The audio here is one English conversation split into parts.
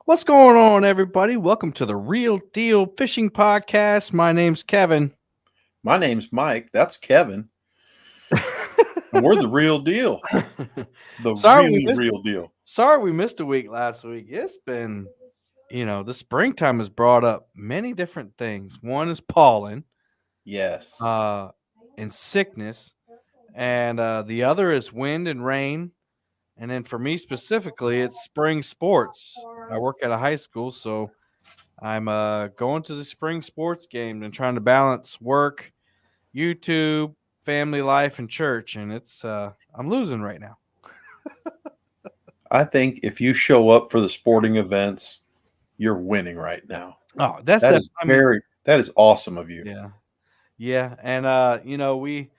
What's going on, everybody? Welcome to the Real Deal Fishing Podcast. My name's Kevin. My name's Mike. That's Kevin. And we're the real deal. The sorry we really missed. real deal. Sorry we missed a week last week. It's been, the springtime has brought up many different things. One is pollen, Yes. uh, and sickness, and the other is wind and rain. And then for me specifically, it's spring sports. I work at a high school, so I'm going to the spring sports game and trying to balance work, YouTube, family life, and church, and it's I'm losing right now. I think if you show up for the sporting events, you're winning right now. Oh, that's That that. is I mean, that is awesome of you. yeah, yeah, and we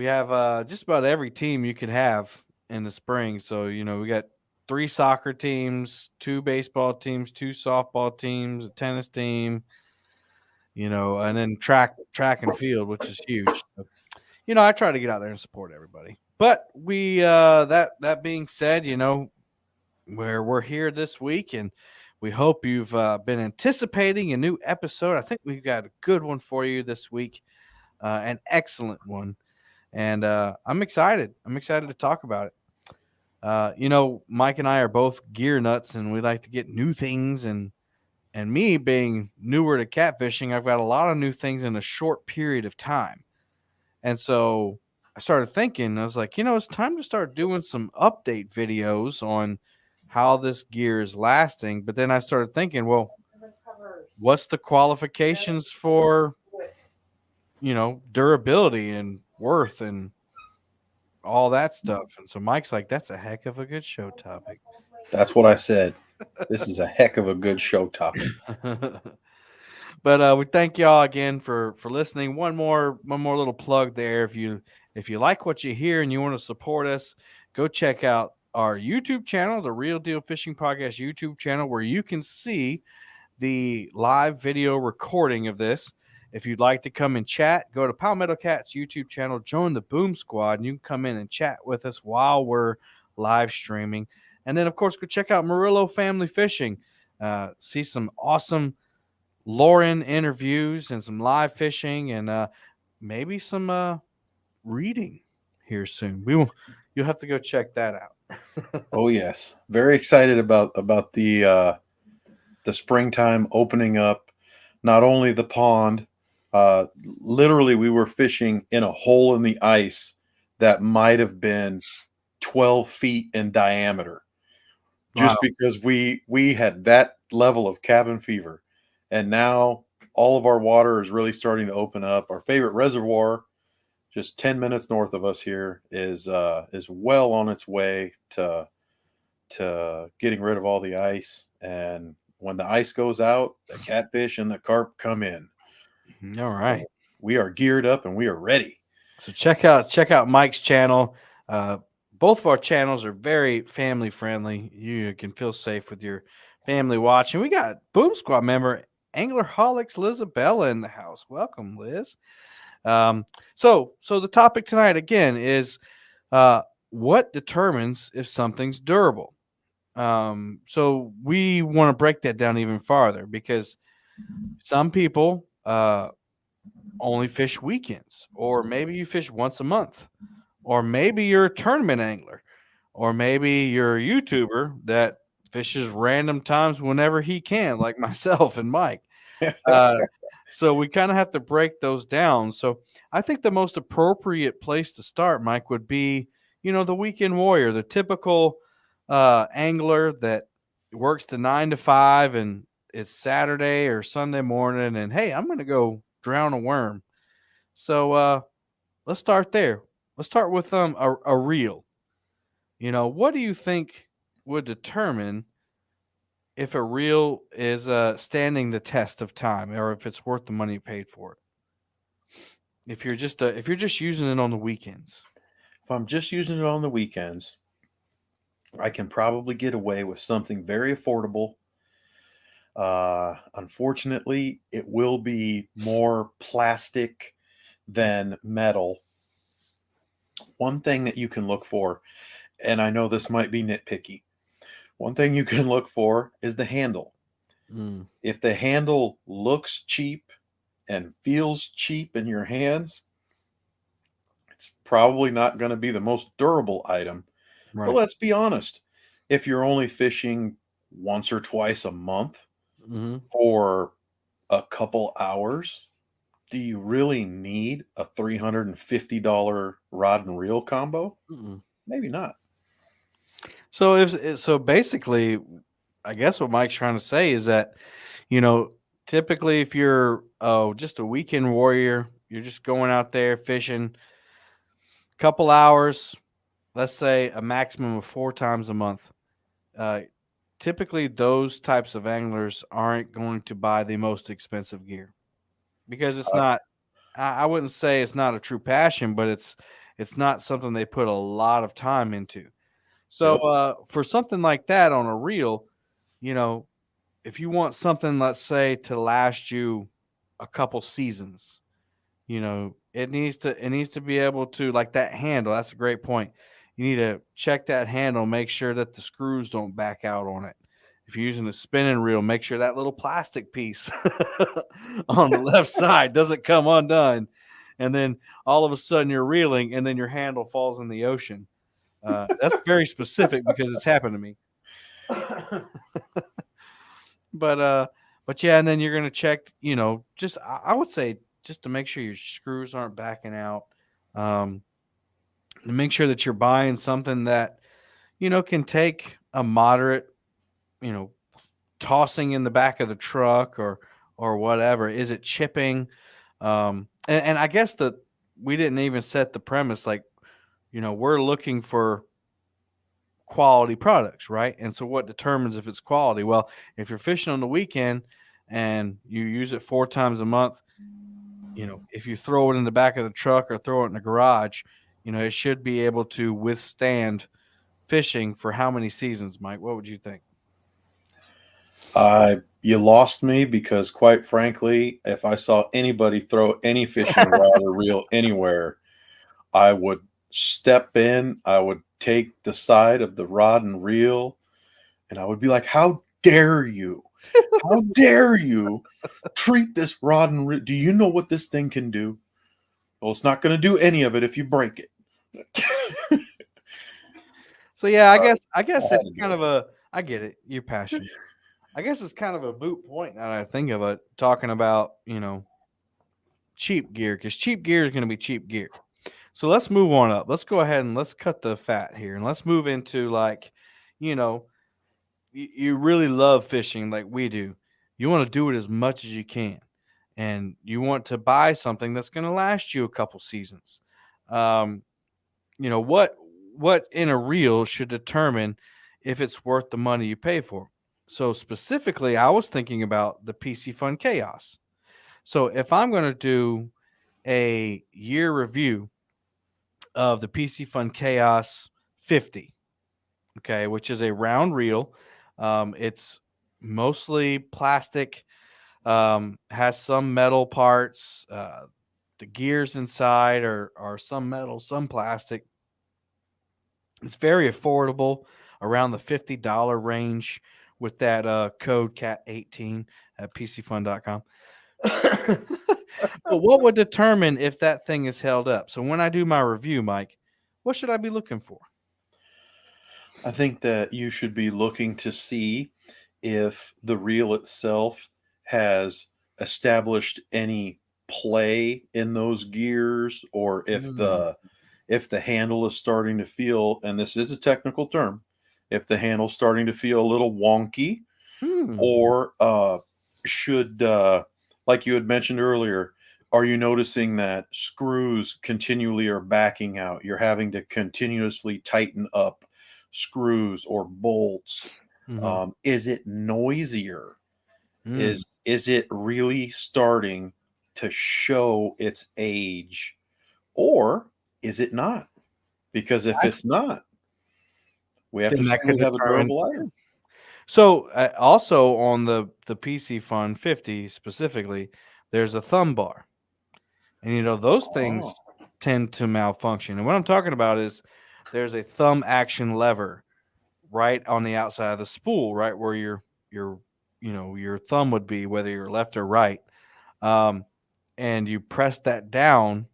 have just about every team you could have in the spring. So we got three soccer teams, two baseball teams, two softball teams, a tennis team, and then track and field, which is huge. So, I try to get out there and support everybody. But we that being said, where we're here this week, and we hope you've been anticipating a new episode. I think we've got a good one for you this week, an excellent one, and I'm excited. I'm excited to talk about it. Mike and I are both gear nuts, and we like to get new things. And me being newer to catfishing, I've got a lot of new things in a short period of time. And so I started thinking, I was like, it's time to start doing some update videos on how this gear is lasting. But then I started thinking, well, what's the qualifications for, durability and worth and all that stuff? And so Mike's like, that's a heck of a good show topic. That's what I said. This is a heck of a good show topic. But we thank y'all again for listening. One more little plug there. If you like what you hear and you want to support us, go check out our YouTube channel, the Real Deal Fishing Podcast YouTube channel, where you can see the live video recording of this. If you'd like to come and chat, go to Palmetto Cat's YouTube channel, join the Boom Squad, and you can come in and chat with us while we're live streaming. And then, of course, go check out Murillo Family Fishing. See some awesome Lauren interviews and some live fishing and maybe some reading here soon. You'll have to go check that out. Oh yes. Very excited about the springtime opening up not only the pond, uh literally we were fishing in a hole in the ice that might have been 12 feet in diameter, Wow. just because we had that level of cabin fever. And now all of our water is really starting to open up. Our favorite reservoir, just 10 minutes north of us here, is well on its way to getting rid of all the ice. And when the ice goes out, the catfish and the carp come in. All right. So we are geared up and we are ready. So check out Mike's channel. Uh, both of our channels are very family friendly. You can feel safe with your family watching. We got Boom Squad member Anglerholics Lizabella in the house. Welcome, Liz. Um, so the topic tonight again is what determines if something's durable. So we want to break that down even farther because some people only fish weekends, or maybe you fish once a month, or maybe you're a tournament angler, or maybe you're a YouTuber that fishes random times whenever he can, like myself and Mike. Uh, so we kind of have to break those down. So I think the most appropriate place to start, Mike, would be, the weekend warrior, the typical angler that works the 9 to 5 and it's Saturday or Sunday morning, and hey, I'm going to go drown a worm. So let's start there. Let's start with a reel. What do you think would determine if a reel is standing the test of time, or if it's worth the money you paid for it? If you're just using it on the weekends. If I'm just using it on the weekends, I can probably get away with something very affordable. Unfortunately, it will be more plastic than metal. One thing that you can look for, and I know this might be nitpicky, One thing you can look for is the handle. Mm, If the handle looks cheap and feels cheap in your hands, it's probably not going to be the most durable item. But right. let's be honest, if you're only fishing once or twice a month Hmm. for a couple hours, do you really need a $350 rod and reel combo? Mm-mm. Maybe not. So so basically, I guess what Mike's trying to say is that, typically if you're just a weekend warrior, you're just going out there fishing a couple hours, let's say a maximum of 4 times a month. Uh, Typically, those types of anglers aren't going to buy the most expensive gear because it's Uh, not. I wouldn't say it's not a true passion, but it's not something they put a lot of time into. So yep. for something like that on a reel, you know, if you want something, let's say, to last you a couple seasons, it needs to be able to, like, that handle. That's a great point. You need to check that handle, make sure that the screws don't back out on it. If you're using a spinning reel, make sure that little plastic piece on the left side doesn't come undone. And then all of a sudden you're reeling and then your handle falls in the ocean. That's very specific because it's happened to me. But yeah, and then you're gonna check, just I would say just to make sure your screws aren't backing out. Um, and make sure that you're buying something that can take a moderate, you know, tossing in the back of the truck or whatever. Is it chipping? And I guess that we didn't even set the premise, like, we're looking for quality products, right? And so what determines if it's quality? Well, if you're fishing on the weekend and you use it 4 times a month, if you throw it in the back of the truck or throw it in the garage, it should be able to withstand fishing for how many seasons, Mike? What would you think? You lost me because, quite frankly, if I saw anybody throw any fishing rod or reel anywhere, I would step in, I would take the side of the rod and reel, and I would be like, "How dare you? How dare you treat this rod and reel? Do you know what this thing can do? Well, it's not going to do any of it if you break it." So yeah, I I guess I guess had it's to do kind it. of a I get it, your passion. I guess it's kind of a moot point now that I think of it, talking about, cheap gear, because cheap gear is going to be cheap gear. So let's move on up. Let's go ahead and let's cut the fat here and let's move into, like, you know, you really love fishing like we do. You want to do it as much as you can, and you want to buy something that's going to last you a couple seasons. Um, what in a reel should determine if it's worth the money you pay for. So specifically, I was thinking about the PC Fun Chaos. So if I'm going to do a year review of the PC Fun Chaos 50, okay, which is a round reel. It's mostly plastic, has some metal parts. The gears inside are some metal, some plastic. It's very affordable, around the $50 range with that code CAT18 at PCFun.com. But what would determine if that thing is held up? So when I do my review, Mike, what should I be looking for? I think that you should be looking to see if the reel itself has established any play in those gears, or Mm. if the handle is starting to feel, and this is a technical term, if the handle's starting to feel a little wonky, Hmm. or should like you had mentioned earlier, are you noticing that screws continually are backing out? You're having to continuously tighten up screws or bolts. Hmm. Is it noisier? Mm. Is it really starting to show its age, or is it not? Because if it's not, we have to Then say that could we have a determine. durable Yeah. item. So also on the PC Fun 50 specifically, there's a thumb bar, and those Oh, things tend to malfunction. And what I'm talking about is there's a thumb action lever right on the outside of the spool, right where your your thumb would be, whether you're left or right. Um, and you press that down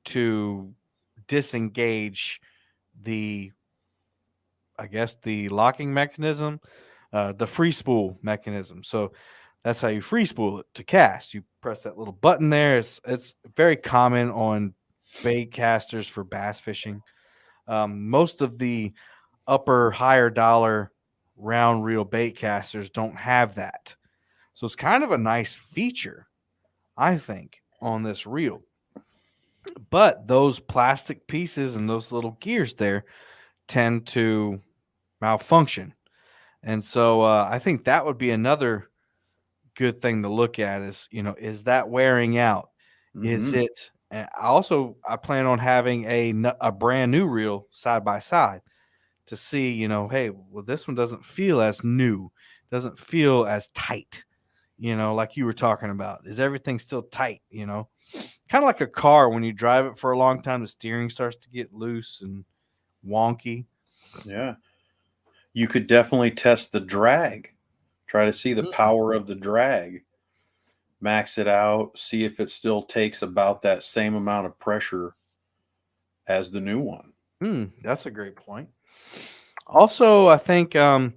to disengage the, I guess, the locking mechanism, the free spool mechanism. So that's how you free spool it to cast. You press that little button there. It's very common on bait casters for bass fishing. Most of the upper higher dollar round reel bait casters don't have that. So it's kind of a nice feature, I think, on this reel. But those plastic pieces and those little gears there tend to malfunction. And so I think that would be another good thing to look at is, is that wearing out? Is Hmm. it? I plan on having a brand new reel side by side to see, hey, well, this one doesn't feel as new, doesn't feel as tight, like you were talking about. Is everything still tight? Kind of like a car when you drive it for a long time, the steering starts to get loose and wonky. Yeah. You could definitely test the drag. Try to see the power of the drag. Max it out. See if it still takes about that same amount of pressure as the new one. That's a great point. Also, I think, you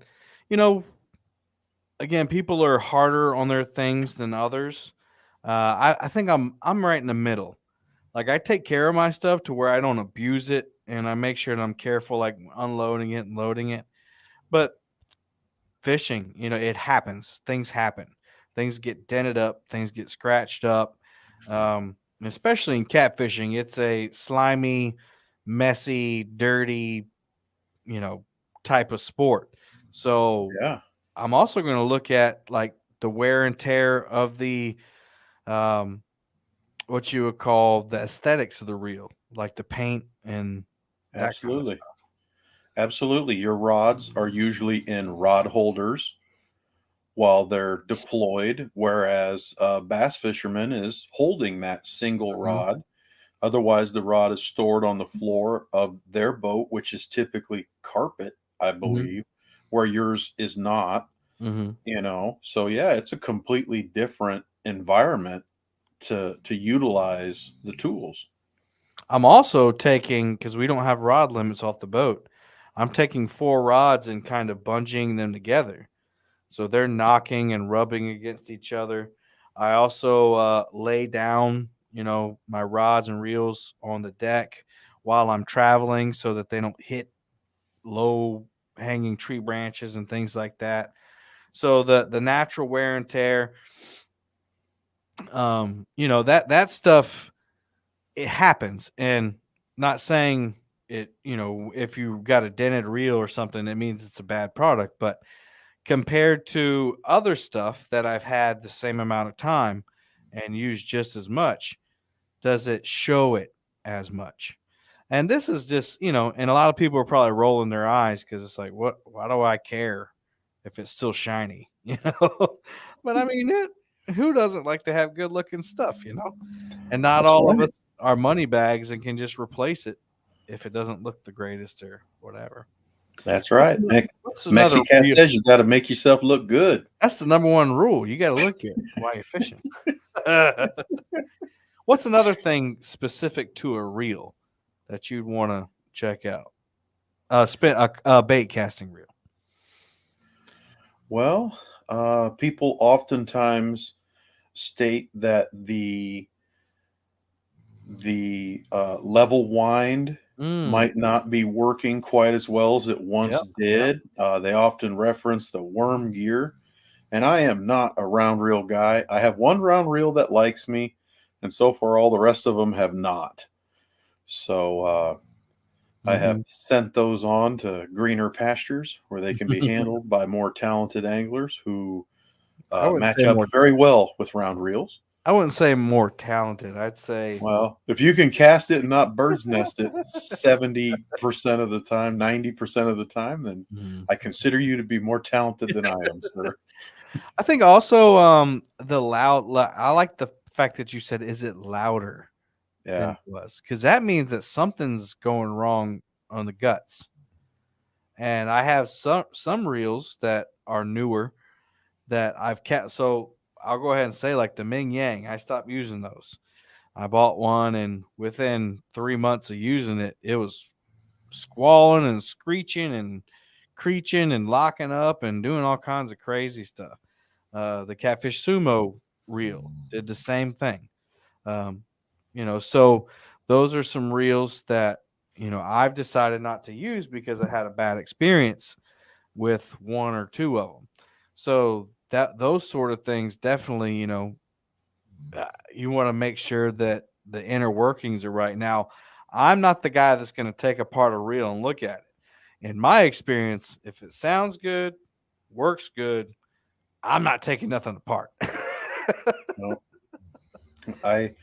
know, again, people are harder on their things than others. I think I'm right in the middle. Like I take care of my stuff to where I don't abuse it, and I make sure that I'm careful, like unloading it and loading it. But fishing, it happens. Things happen. Things get dented up. Things get scratched up. Especially in catfishing, it's a slimy, messy, dirty, you know, type of sport. So Yeah, I'm also going to look at like the wear and tear of the um, what you would call the aesthetics of the reel, like the paint and that kind of absolutely. stuff. Absolutely. Your rods are usually in rod holders while they're deployed, whereas a bass fisherman is holding that single Mhm, rod. Otherwise, the rod is stored on the floor of their boat, which is typically carpet, I mhm, believe, where yours is not, mhm. So yeah, it's a completely different environment to utilize the tools. I'm also taking, because we don't have rod limits off the boat. I'm taking 4 rods and kind of bungeeing them together, so they're knocking and rubbing against each other. I also lay down, my rods and reels on the deck while I'm traveling, so that they don't hit low hanging tree branches and things like that. So the natural wear and tear, that stuff, it happens. And not saying it, if you got a dented reel or something, it means it's a bad product. But compared to other stuff that I've had the same amount of time and used just as much, does it show it as much? And this is just, and a lot of people are probably rolling their eyes because it's like, what? Why do I care if it's still shiny? But I mean, who doesn't like to have good looking stuff? And not That's all of right. us are money bags and can just replace it if it doesn't look the greatest or whatever. That's What's right. what's another Mexicat real? says you got to make yourself look good. That's the number one rule. You got to look good while you're fishing. What's another thing specific to a reel that you'd want to check out? Spin a bait casting reel. Well, people oftentimes state that the level wind Mm. might not be working quite as well as it once Yep. Yep. did. They often reference the worm gear, and I am not a round reel guy. I have one round reel that likes me, and so far all the rest of them have not. So I have Hmm. sent those on to greener pastures where they can be handled by more talented anglers who I wouldn't match say up more. very well with round reels. I wouldn't say more talented. I'd say. Well, if you can cast it and not bird's nest it 70% of the time, 90% of the time, then Mhm. I consider you to be more talented than I am, sir. I think also the I like the fact that you said, "Is it louder than Yeah. it was?" Because that means that something's going wrong on the guts. and I have some reels that are newer that I've kept. So I'll go ahead and say, like the Ming Yang, I stopped using those. I bought one, and within 3 months of using it, it was squalling and screeching and creeching and locking up and doing all kinds of crazy stuff. The Catfish Sumo reel did the same thing. Um, so those are some reels that I've decided not to use because I had a bad experience with one or two of them. So that those sort of things definitely, you want to make sure that the inner workings are right. Now, I'm not the guy that's going to take apart a reel and look at it. In my experience, if it sounds good, works good, I'm not taking nothing apart. No, I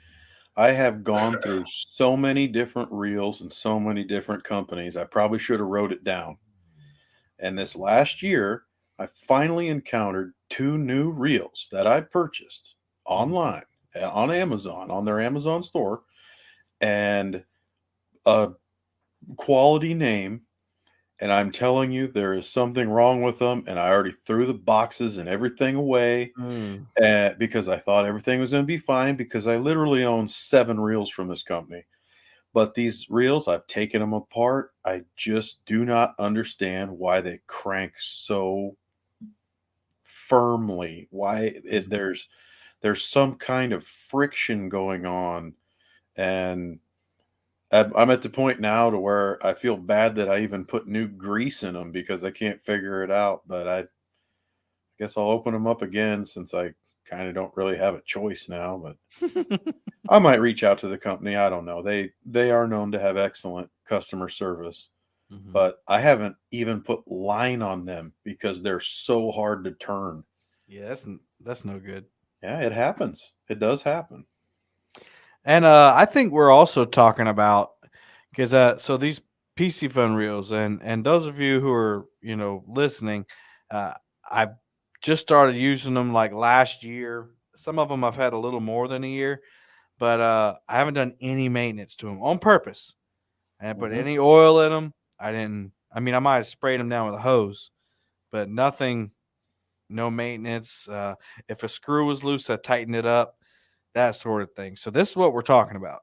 I have gone through so many different reels and so many different companies. I probably should have wrote it down. And this last year, I finally encountered two new reels that I purchased online on Amazon, on their Amazon store, and a quality name. And I'm telling you, there is something wrong with them. And I already threw the boxes and everything away Mm. because I thought everything was going to be fine because I literally own 7 reels from this company. But these reels, I've taken them apart. I just do not understand why they crank so firmly. There's some kind of friction going on, and I'm at the point now to where I feel bad that I even put new grease in them because I can't figure it out. But I guess I'll open them up again since I kind of don't really have a choice now. But I might reach out to the company. I don't know. They are known to have excellent customer service, Mhm. but I haven't even put line on them because they're so hard to turn. Yeah, that's no good. Yeah, it happens. It does happen. And I think we're also talking about because so these PC phone reels and those of you who are listening, uh, I just started using them like last year. Some of them I've had a little more than a year, but I haven't done any maintenance to them on purpose. I didn't put Mhm. any oil in them. I didn't. I mean, I might have sprayed them down with a hose, but nothing. No maintenance. If a screw was loose, I tightened it up. That sort of thing. So this is what we're talking about.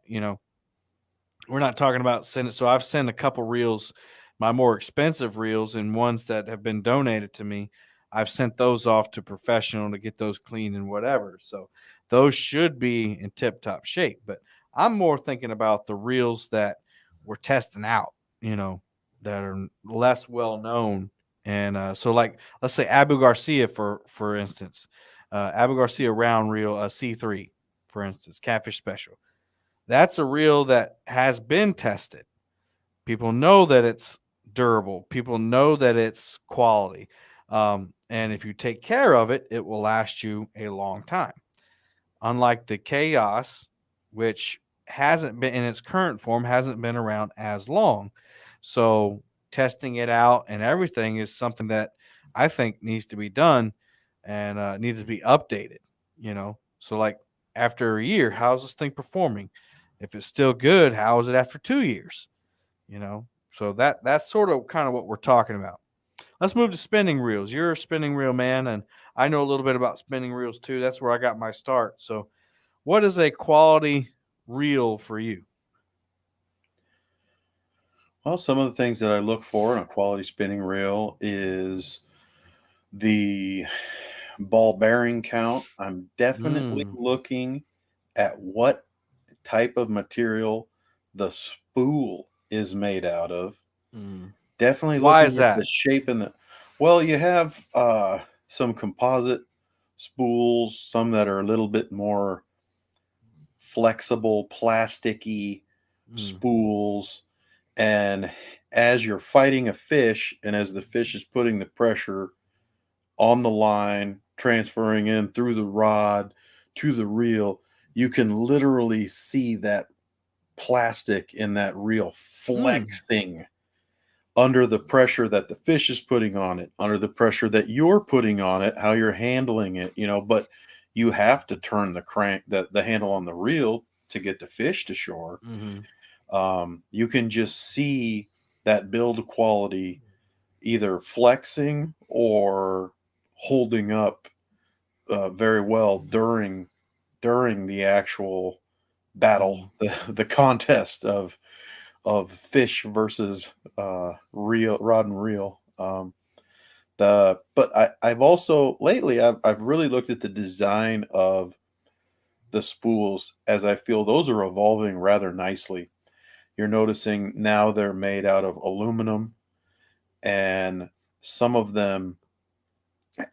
We're not talking about sending. So I've sent a couple reels, my more expensive reels, and ones that have been donated to me. I've sent those off to professional to get those clean and whatever. So those should be in tip top shape. But I'm more thinking about the reels that we're testing out. That are less well known. And so, like, let's say Abu Garcia for instance, Abu Garcia round reel C3, for instance, Catfish Special. That's a reel that has been tested. People know that it's durable. People know that it's quality. And if you take care of it, it will last you a long time. Unlike the Chaos, which hasn't been in its current form, hasn't been around as long. So testing it out and everything is something that I think needs to be done and needs to be updated. So like after a year, how's this thing performing? If it's still good, how is it after 2 years? So that's sort of kind of what we're talking about. Let's move to spinning reels. You're a spinning reel man, and I know a little bit about spinning reels too. That's where I got my start. So, what is a quality reel for you? Well, some of the things that I look for in a quality spinning reel is the ball bearing count. I'm definitely Mm, looking at what type of material the spool is made out of. mm. Definitely Why is looking at the that? shape and the well, you have some composite spools, some that are a little bit more flexible, plasticky Mm, spools. And as you're fighting a fish, and as the fish is putting the pressure on the line, transferring in through the rod to the reel, you can literally see that plastic in that reel mm, flexing under the pressure that the fish is putting on it, under the pressure that you're putting on it, how you're handling it, but you have to turn the crank, the handle on the reel to get the fish to shore. mm-hmm. You can just see that build quality either flexing or holding up very well during the actual battle, the contest of fish versus reel rod and reel. I've also lately I've really looked at the design of the spools, as I feel those are evolving rather nicely. You're noticing now they're made out of aluminum, and some of them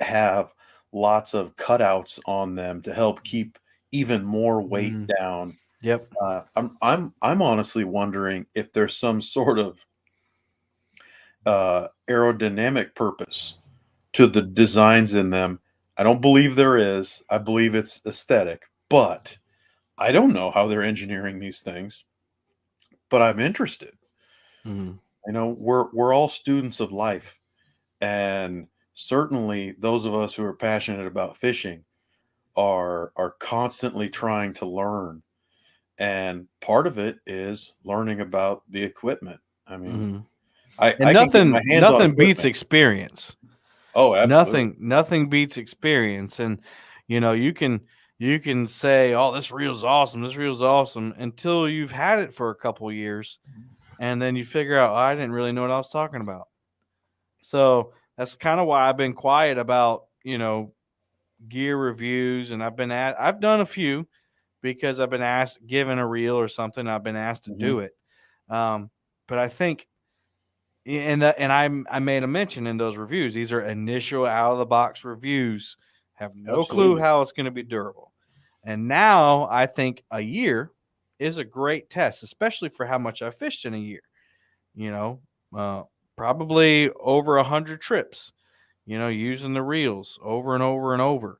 have lots of cutouts on them to help keep even more weight Mm, down. yep. I'm honestly wondering if there's some sort of aerodynamic purpose to the designs in them. I don't believe there is. I believe it's aesthetic, but I don't know how they're engineering these things. But I'm interested. Mm, We're all students of life, and certainly those of us who are passionate about fishing are constantly trying to learn. And part of it is learning about the equipment. I mean, mm. And I can get my hands on nothing beats equipment. experience. Oh, absolutely. Nothing beats experience. And you can say, "Oh, this reel's awesome. This reel's awesome," until you've had it for a couple years, and then you figure out, "Oh, I didn't really know what I was talking about." So that's kind of why I've been quiet about gear reviews, and I've done a few because I've been asked, given a reel or something, I've been asked to Mhm. do it. Um, but I think, and I made a mention in those reviews. These are initial out of the box reviews. Have no clue Absolutely. how it's going to be durable. And now I think a year is a great test, especially for how much I fished in a year. You know, uh, probably over 100 trips. Using the reels over and over and over,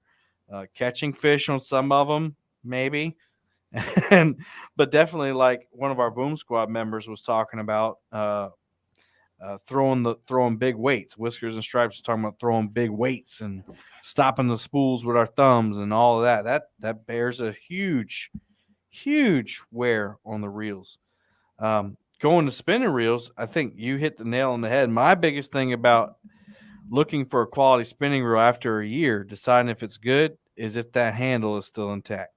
catching fish on some of them, maybe, and but definitely like one of our boom squad members was talking about throwing big weights. Whiskers and Stripes was talking about throwing big weights and stopping the spools with our thumbs and all of that. That bears a huge wear on the reels. Going to spinning reels, I think you hit the nail on the head. My biggest thing about looking for a quality spinning reel after a year, deciding if it's good, is if that handle is still intact.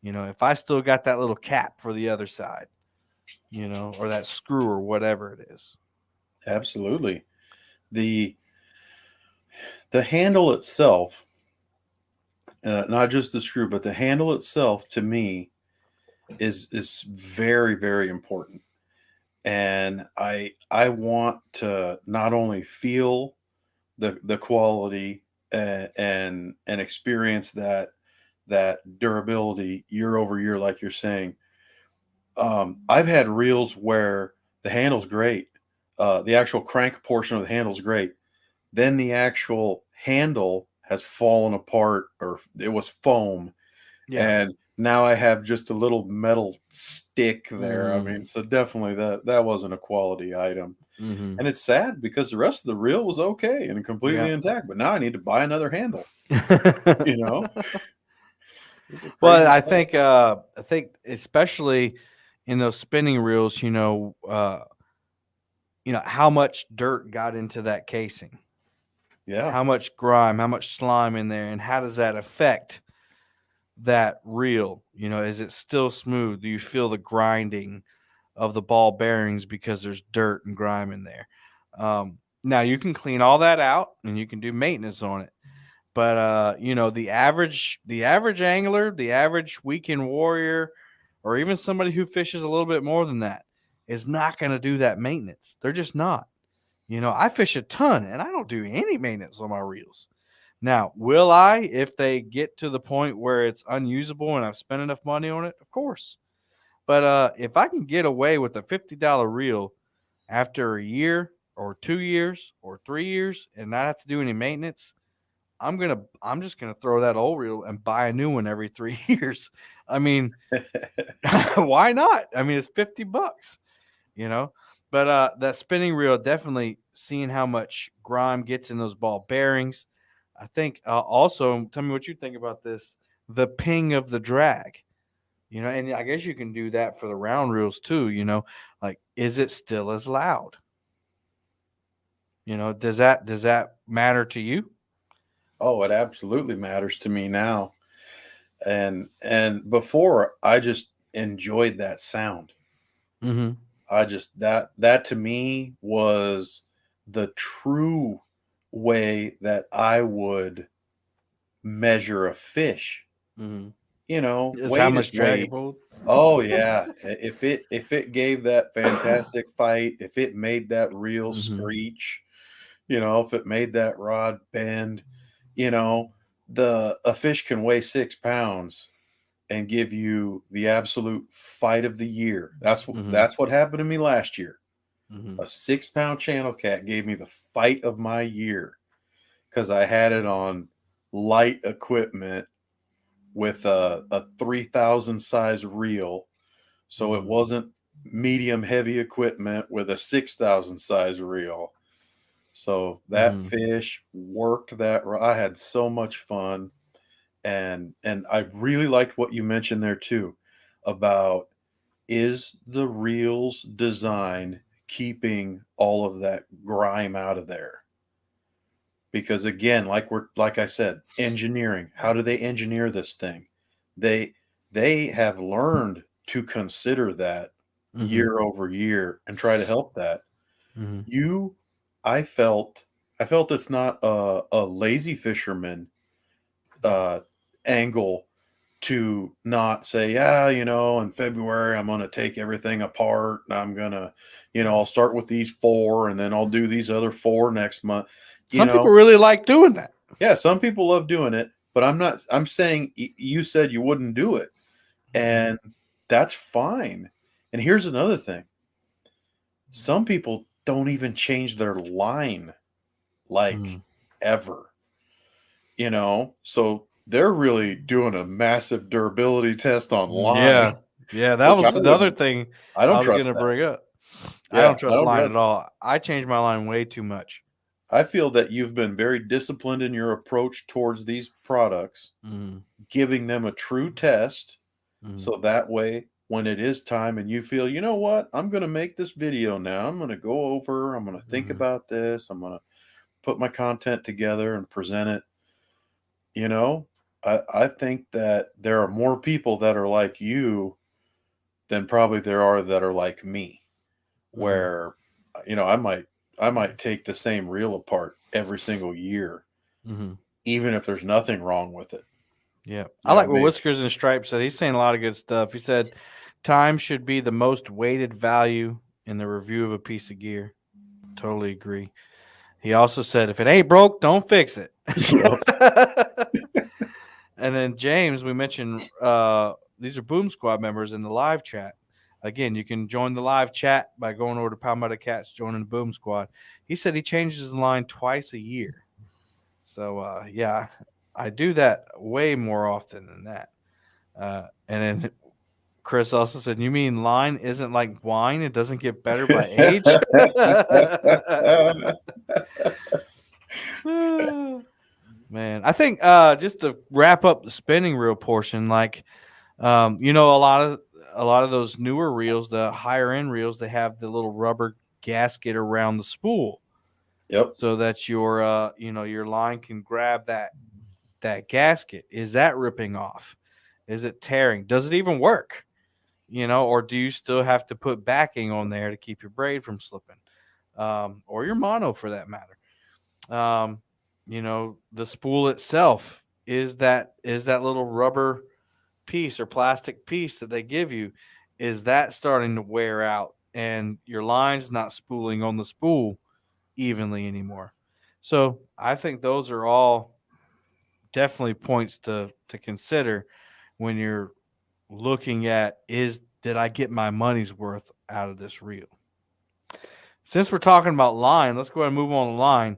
If I still got that little cap for the other side, or that screw or whatever it is. Absolutely. The the handle itself, not just the screw, but the handle itself to me is very, very important. And I want to not only feel the quality and experience that durability year over year, like you're saying. I've had reels where the handle's great, the actual crank portion of the handle's great. Then the actual handle has fallen apart, or it was foam, Yeah. and now I have just a little metal stick there. I mean, Mm, so definitely that wasn't a quality item. hmm And it's sad because the rest of the reel was okay and completely Yeah. intact, but now I need to buy another handle, you know? It's a Well, crazy setup. I think especially in those spinning reels, how much dirt got into that casing, Yeah. how much grime, how much slime in there, and how does that affect that reel? Is it still smooth? Do you feel the grinding of the ball bearings because there's dirt and grime in there? Now you can clean all that out and you can do maintenance on it. But the average angler, the average weekend warrior, or even somebody who fishes a little bit more than that is not going to do that maintenance. They're just not. I fish a ton and I don't do any maintenance on my reels. Now, will I if they get to the point where it's unusable and I've spent enough money on it? Of course. But if I can get away with a $50 reel after a year or 2 years or 3 years and not have to do any maintenance, I'm just gonna throw that old reel and buy a new one every 3 years. I mean, why not? I mean, it's $50, you know. But that spinning reel, definitely seeing how much grime gets in those ball bearings. I think also, tell me what you think about this. The ping of the drag, and I guess you can do that for the round reels too. Like, is it still as loud? Does that matter to you? Oh, it absolutely matters to me now. And before I just enjoyed that sound. Mm-hmm. I just that to me was the true way that I would measure a fish. Mm-hmm. Is how Weight is much drag it weight. pulled? Oh yeah. If it gave that fantastic fight, if it made that reel Mm-hmm. screech, if it made that rod bend, you know, the a fish can weigh 6 pounds and give you the absolute fight of the year. Mm-hmm. That's what happened to me last year. Mm-hmm. A 6 pound channel cat gave me the fight of my year because I had it on light equipment with a 3,000 size reel. So it Mm-hmm. wasn't medium heavy equipment with a 6,000 size reel. So that Mm-hmm. fish worked that. I had so much fun. And I really liked what you mentioned there too about is the reels design keeping all of that grime out of there? Because again, like I said, engineering. How do they engineer this thing? They they have learned to consider that Mm-hmm. year over year and try to help that. Mm-hmm. You I felt it's not a lazy fisherman uh angle to not say, yeah, in February, I'm going to take everything apart and I'm going to, I'll start with these four and then I'll do these other four next month. You Some people know, really like doing that. yeah, some people love doing it, but I'm saying you said you wouldn't do it Mm-hmm. and that's fine. And here's another thing. Some people don't even change their line like Mm-hmm. ever. So they're really doing a massive durability test online, Yeah. Yeah. That which was another thing I I don't was trust gonna that. bring up. I Yeah, don't I trust don't line at trust. all. I change my line way too much. I feel that you've been very disciplined in your approach towards these products, Mm-hmm. giving them a true test, Mm-hmm. so that way when it is time and you feel, you know what, I'm going to make this video now. I'm going to go over, I'm going to think Mm-hmm. about this, I'm going to put my content together and present it. You know, I think that there are more people that are like you than probably there are that are like me, Mm-hmm. where I might take the same reel apart every single year, Mm-hmm. even if there's nothing wrong with it. Yeah. I You know, like what maybe. Whiskers and Stripes said. He's saying a lot of good stuff. He said time should be the most weighted value in the review of a piece of gear. Totally agree. He also said if it ain't broke, don't fix it. Yep. And then James, we mentioned these are Boom Squad members in the live chat. Again, you can join the live chat by going over to Palmetto Cats, joining the Boom Squad. He said he changes his line twice a year. So yeah, I do that way more often than that. And then Chris also said, "You mean line isn't like wine? It doesn't get better by age." Man, I think just to wrap up the spinning reel portion, like a lot of those newer reels, the higher end reels, they have the little rubber gasket around the spool Yep. so that your line can grab that gasket. Is that ripping off? Is it tearing? Does it even work? Or do you still have to put backing on there to keep your braid from slipping, or your mono for that matter? The spool itself is that little rubber piece or plastic piece that they give you, is that starting to wear out and your line's not spooling on the spool evenly anymore? So I think those are all definitely points to consider when you're looking at is did I get my money's worth out of this reel? Since we're talking about line, let's go ahead and move on the line.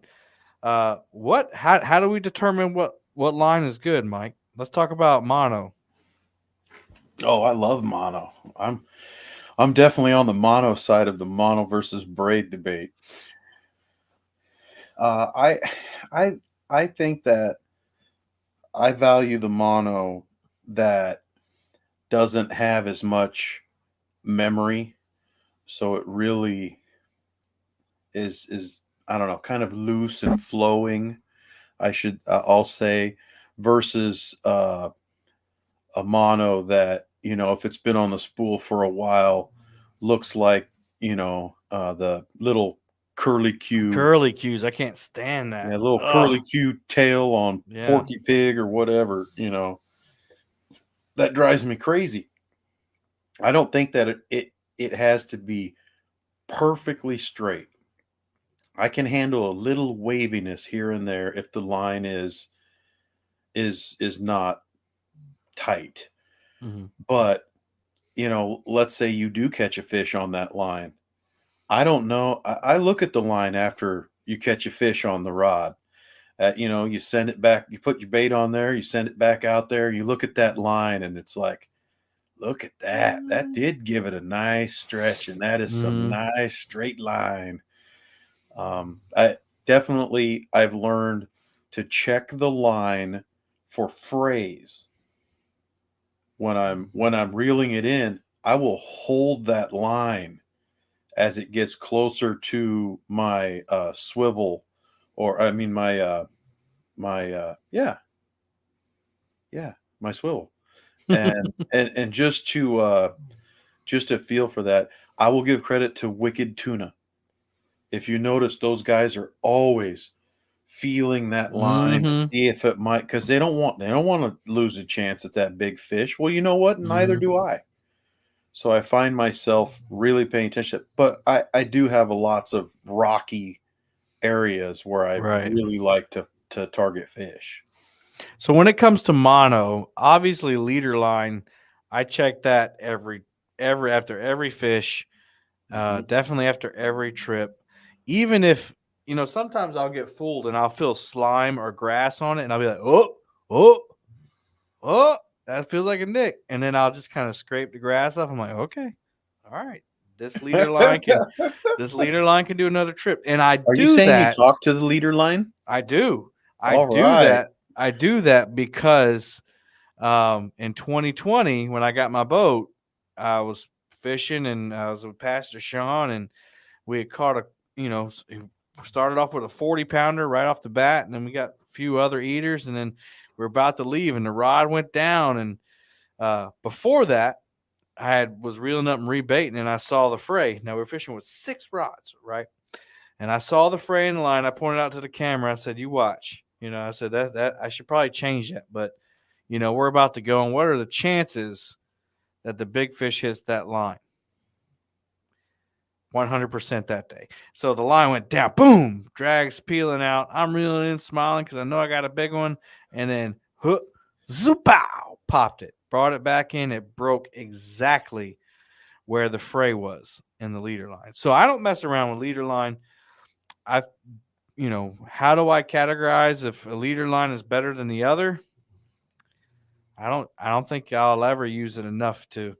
How do we determine what line is good, Mike? Let's talk about mono. Oh, I love mono. I'm definitely on the mono side of the mono versus braid debate. I I I think that I value the mono that doesn't have as much memory, so it really is I don't know, kind of loose and flowing. I'll say, versus a mono that, if it's been on the spool for a while, looks like, the little curly Q, Curly cues, I can't stand that. yeah, little Oh, curly Q tail on yeah. Porky Pig or whatever, that drives me crazy. I don't think that it has to be perfectly straight. I can handle a little waviness here and there if the line is not tight. Mhm. But, let's say you do catch a fish on that line. I don't know. I look at the line after you catch a fish on the rod. You send it back, you put your bait on there, you send it back out there, you look at that line, and it's like, look at that. That did give it a nice stretch, and that is some Mhm. nice straight line. I definitely I've learned to check the line for frays when I'm reeling it in. I will hold that line as it gets closer to my swivel, or I mean my yeah, my swivel, and just to feel for that. I will give credit to Wicked Tuna. If you notice, those guys are always feeling that line to Mhm. see if it might, because they don't want to lose a chance at that big fish. Well, you know what? Neither Mhm. do I. So I find myself really paying attention. But I do have lots of rocky areas where I Right. really like to target fish. So when it comes to mono, obviously leader line, I check that every after every fish, Mhm. definitely after every trip. Even if sometimes I'll get fooled and I'll feel slime or grass on it, and I'll be like, oh, oh, oh, that feels like a nick, and then I'll just kind of scrape the grass off. I'm like, okay, all right, this leader line can this leader line can do another trip, and I Are you do saying you that. talk to the leader line? I do. I All do right. that. I do that because in 2020 when I got my boat, I was fishing and I was with Pastor Sean, and we had caught started off with a 40 pounder right off the bat, and then we got a few other eaters, and then we are about to leave, and the rod went down. And before that, was reeling up and rebaiting, and I saw the fray. Now we are fishing with 6 rods, right? And I saw the fray in the line. I pointed out to the camera. I said, "You watch." I said that I should probably change that, but we're about to go, and what are the chances that the big fish hits that line? 100% that day. So the line went down, boom, drags peeling out. I'm reeling in, smiling because I know I got a big one, and then hook, zoopow, popped it, brought it back in. It broke exactly where the fray was in the leader line. So I don't mess around with leader line. I how do I categorize if a leader line is better than the other? I don't think I'll ever use it enough to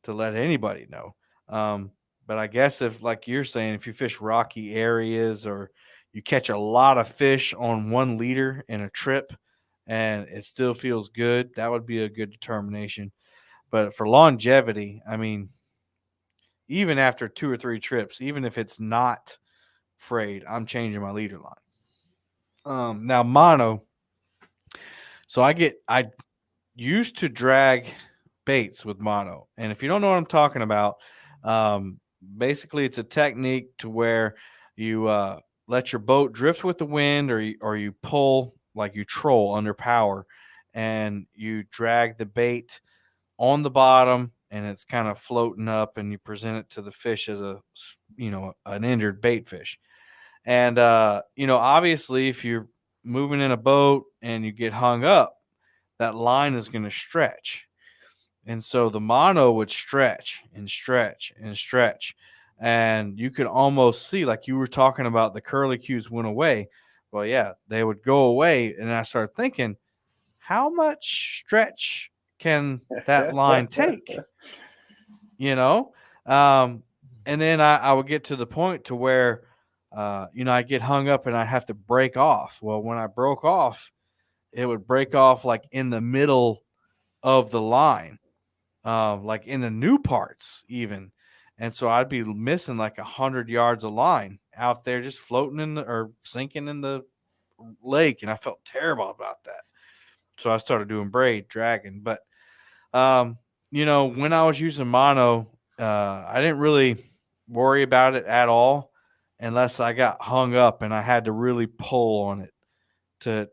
let anybody know. Um, but I guess if, like you're saying, if you fish rocky areas or you catch a lot of fish on one leader in a trip and it still feels good, that would be a good determination. But for longevity, I mean, even after 2 or 3 trips, even if it's not frayed, I'm changing my leader line. Now mono. So I used to drag baits with mono, and if you don't know what I'm talking about, basically it's a technique to where you let your boat drift with the wind, or you pull like you troll under power, and you drag the bait on the bottom, and it's kind of floating up, and you present it to the fish as an injured bait fish. And obviously, if you're moving in a boat and you get hung up, that line is going to stretch. And so the mono would stretch and stretch and stretch. And you could almost see, like you were talking about, the curly cues went away. Well, yeah, they would go away. And I started thinking, how much stretch can that line take? You know? Um, and then I would get to the point to where, I get hung up and I have to break off. Well, when I broke off, it would break off like in the middle of the line, like in the new parts even. And so I'd be missing like 100 yards of line out there, just floating in or sinking in the lake, and I felt terrible about that. So I started doing braid dragging. But when I was using mono, I didn't really worry about it at all unless I got hung up and I had to really pull on it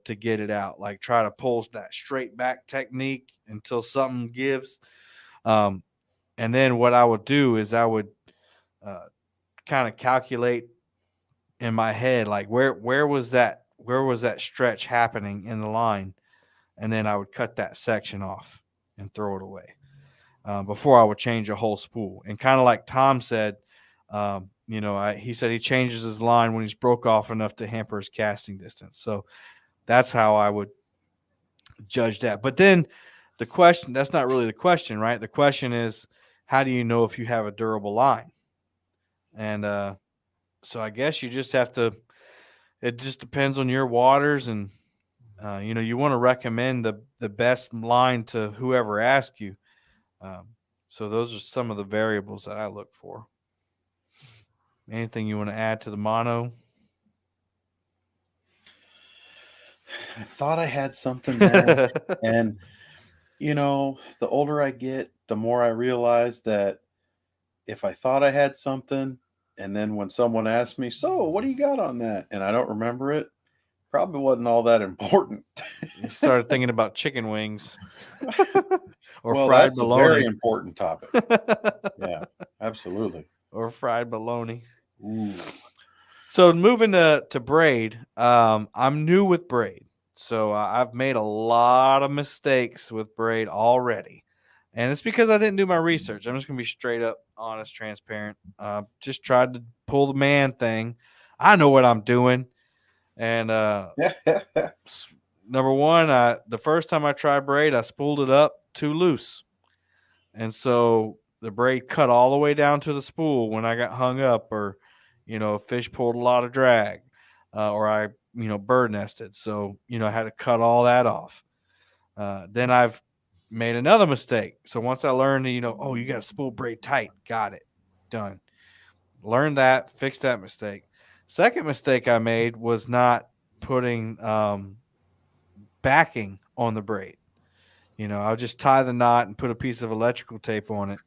to get it out. Like try to pull that straight back technique until something gives. Um, and then what I would do is I would uh, kind of calculate in my head like where was that stretch happening in the line, and then I would cut that section off and throw it away before I would change a whole spool. And kind of like Tom said, he said he changes his line when he's broke off enough to hamper his casting distance. So that's how I would judge that. But then the question, that's not really the question, right? The question is, how do you know if you have a durable line? And so I guess you just have to, it just depends on your waters. And, you want to recommend the best line to whoever asks you. So those are some of the variables that I look for. Anything you want to add to the mono? I thought I had something there. And, the older I get, the more I realize that if I thought I had something, and then when someone asks me, "So, what do you got on that?" and I don't remember it, probably wasn't all that important. You started thinking about chicken wings or Well, fried that's a very bologna. important topic. Yeah, absolutely. Or fried bologna. Ooh. So moving to braid, I'm new with braid, so I've made a lot of mistakes with braid already, and it's because I didn't do my research. I'm just gonna be straight up, honest, transparent. Just tried to pull the man thing. I know what I'm doing, and number one, the first time I tried braid, I spooled it up too loose, and so the braid cut all the way down to the spool when I got hung up, or a fish pulled a lot of drag, or I bird nested. So I had to cut all that off. Then I've made another mistake. So once I learned, oh, you got to spool braid tight. Got it, done. Learned that, fixed that mistake. Second mistake I made was not putting backing on the braid. I'll just tie the knot and put a piece of electrical tape on it,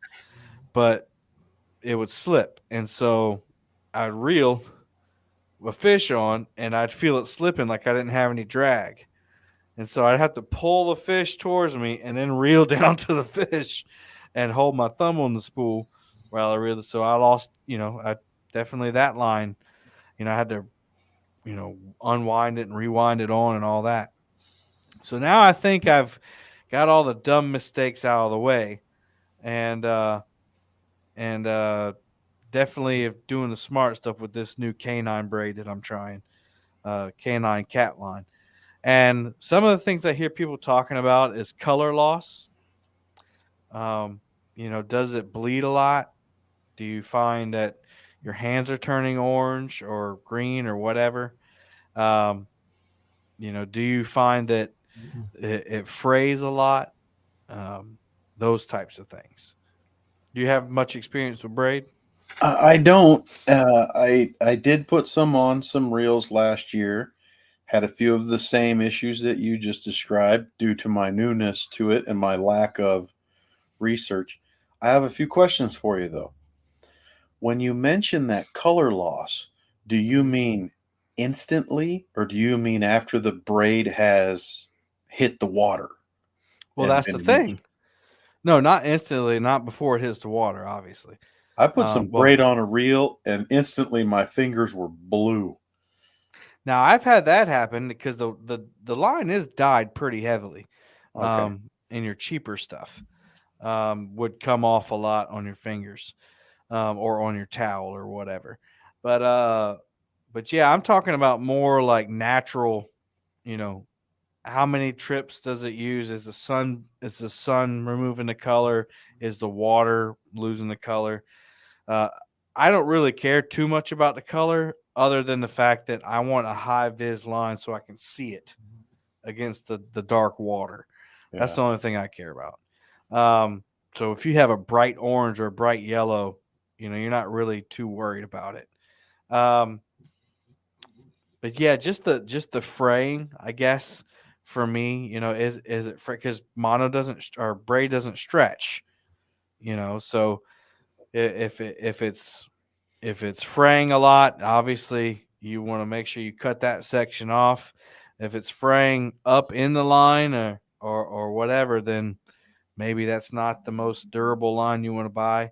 but it would slip. And so I'd reel a fish on and I'd feel it slipping like I didn't have any drag. And so I'd have to pull the fish towards me and then reel down to the fish and hold my thumb on the spool while I reeled it. So I lost, I definitely that line, I had to, unwind it and rewind it on and all that. So now I think I've got all the dumb mistakes out of the way, and definitely doing the smart stuff with this new canine braid that I'm trying, canine cat line. And some of the things I hear people talking about is color loss. Does it bleed a lot? Do you find that your hands are turning orange or green or whatever? Do you find that it frays a lot? Those types of things. Do you have much experience with braid? I don't. I did put some reels last year. Had a few of the same issues that you just described due to my newness to it and my lack of research. I have a few questions for you though. When you mention that color loss, do you mean instantly or do you mean after the braid has hit the water Well, and that's the been used? thing. No, not instantly, not before it hits the water, obviously. I put some Well, braid on a reel and instantly my fingers were blue. now I've had that happen because the line is dyed pretty heavily, Okay. and your cheaper stuff would come off a lot on your fingers, or on your towel or whatever. But yeah, I'm talking about more like natural. You know, how many trips does it use? Is the sun removing the color? Is the water losing the color? Uh, I don't really care too much about the color, other than the fact that I want a high vis line so I can see it against the dark water. That's Yeah. the only thing I care about. So if you have a bright orange or a bright yellow, you're not really too worried about it. Um, but yeah, just the fraying, I guess, for me, is it because mono doesn't or braid doesn't stretch, so if it's fraying a lot, obviously you want to make sure you cut that section off. If it's fraying up in the line or whatever, then maybe that's not the most durable line you want to buy.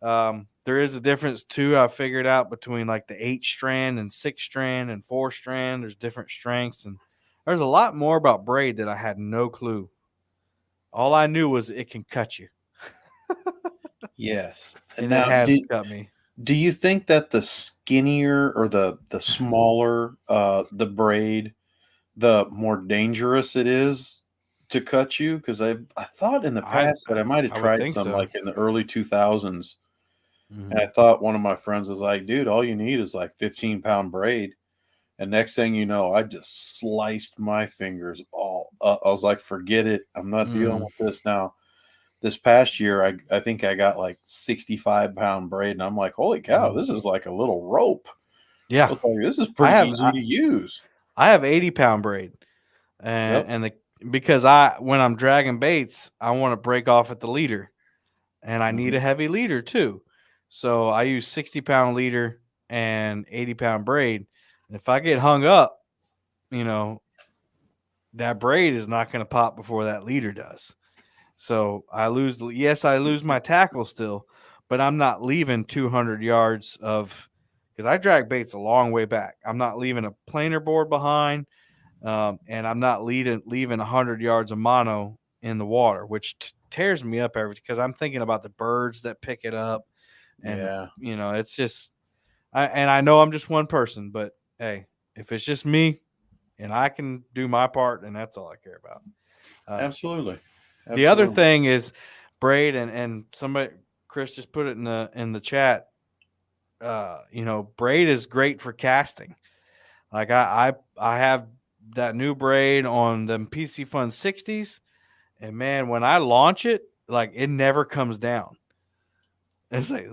There is a difference too. I figured out between like the 8 strand and 6 strand and 4 strand. There's different strengths, and there's a lot more about braid that I had no clue. All I knew was it can cut you, Yes. And and it now, has cut me. do you think that the skinnier or the smaller the braid, the more dangerous it is to cut you? Because I thought in the I past that I might have I would tried think some so. like in the early 2000s, and I Hmm. thought one of my friends was like, "Dude, all you need is like 15-pound braid." And next thing you know, I just sliced my fingers all up. I was like, "Forget it. I'm not dealing Mm, with this now." This past year, I think I got like 65-pound braid, and I'm like, "Holy cow, mhm. this is like a little rope." I Yeah, was like, "This is I pretty have easy I, to use." I have 80-pound braid, Yep. because I when I'm dragging baits, I want to break off at the leader, and I need Mhm. a heavy leader too. So I use 60-pound leader and 80-pound braid. And if I get hung up, you know that braid is not going to pop before that leader does. So I lose my tackle still, but I'm not leaving 200 yards of because I drag baits a long way back. I'm not leaving a planer board behind, and I'm not leaving 100 yards of mono in the water, which tears me up every because I'm thinking about the birds that pick it up, and Yeah, it's just I know I'm just one person, but hey, if it's just me and I can do my part, then that's all I care about. Uh, absolutely. the other Absolutely. thing is braid, and somebody Chris just put it in the chat. Braid is great for casting. Like I have that new braid on them PC Fun 60s, and man, when I launch it, like it never comes down. It's like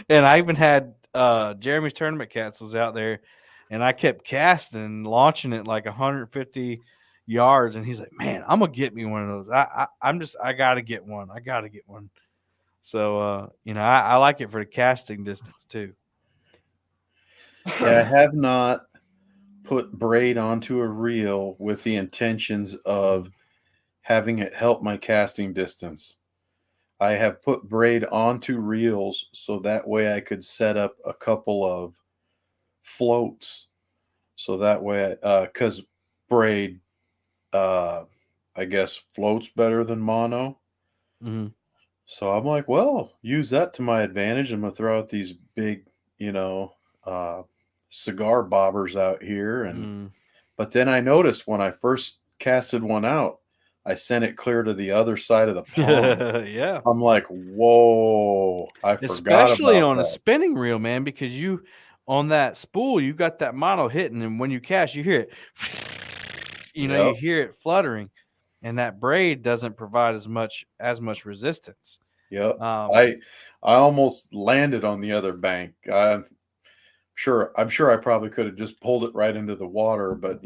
and I even had Jeremy's tournament cancels out there, and I kept casting, launching it like 150 yards, and he's like, "Man, I'm gonna get me one of those. I gotta get one. I gotta get one." So I like it for the casting distance too. Yeah, I have not put braid onto a reel with the intentions of having it help my casting distance. I have put braid onto reels so that way I could set up a couple of floats. So that way, because braid, uh, I guess, floats better than mono. Mhm. So I'm like, well, use that to my advantage. I'm gonna throw out these big, you know, uh, cigar bobbers out here, and Mm. but then I noticed when I first casted one out, I sent it clear to the other side of the pond. Yeah. I'm like, whoa, I forgot Especially about on a that. spinning reel, man, because you on that spool, you got that mono hitting, and when you cast, you hear it. You Yep, hear it fluttering, and that braid doesn't provide as much resistance. yep. Um, I almost landed on the other bank. I'm sure I probably could have just pulled it right into the water, but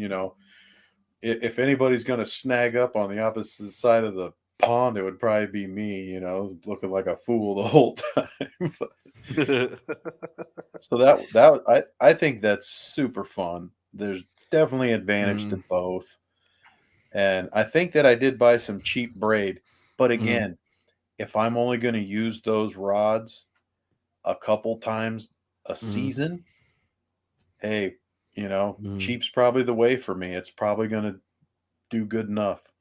if anybody's going to snag up on the opposite side of the pond, it would probably be me, looking like a fool the whole time. So I think that's super fun. There's definitely advantage to mm, both. And I think that I did buy some cheap braid, but mm, again, if I'm only going to use those rods a couple times a mm, season, hey, mm. cheap's probably the way for me. It's probably going to do good enough.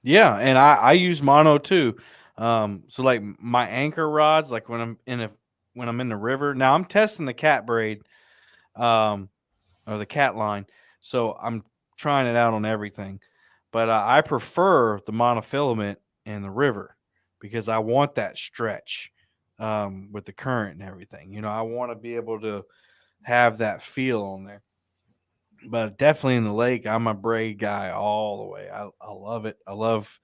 Yeah, and I use mono too. So like my anchor rods, like when I'm in the river. Now I'm testing the cat braid, um, or the cat line. So I'm trying it out on everything, but I prefer the monofilament in the river because I want that stretch, with the current and everything. I want to be able to have that feel on there. But definitely in the lake, I'm a braid guy all the way. I love it. I love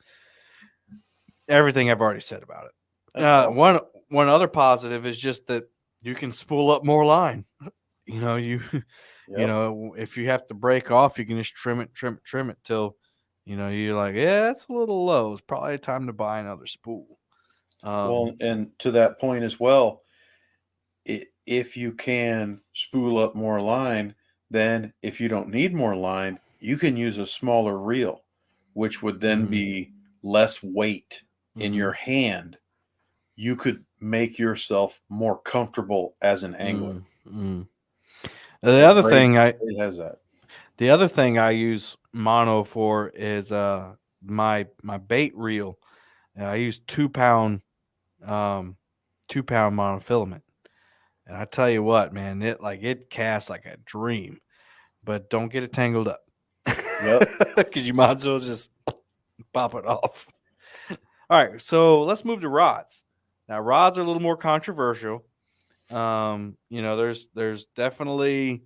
everything I've already said about it. That's awesome. One other positive is just that you can spool up more line. You know, you Yep. know, if you have to break off, you can just trim it till, you know, you're like, yeah, it's a little low. It's probably time to buy another spool. Well, and to that point as well, if you can spool up more line, then if you don't need more line, you can use a smaller reel, which would then Mhm, be less weight in mhm, your hand. You could make yourself more comfortable as an angler. mm, mm. The But other thing I Braid has that. the other thing I use mono for is my bait reel. I use 2 pound um 2 pound monofilament. And I tell you what, man, it casts like a dream, but don't get it tangled up. Yep. Cause you might as well just pop it off. All right, so let's move to rods. Now rods are a little more controversial. You know, there's definitely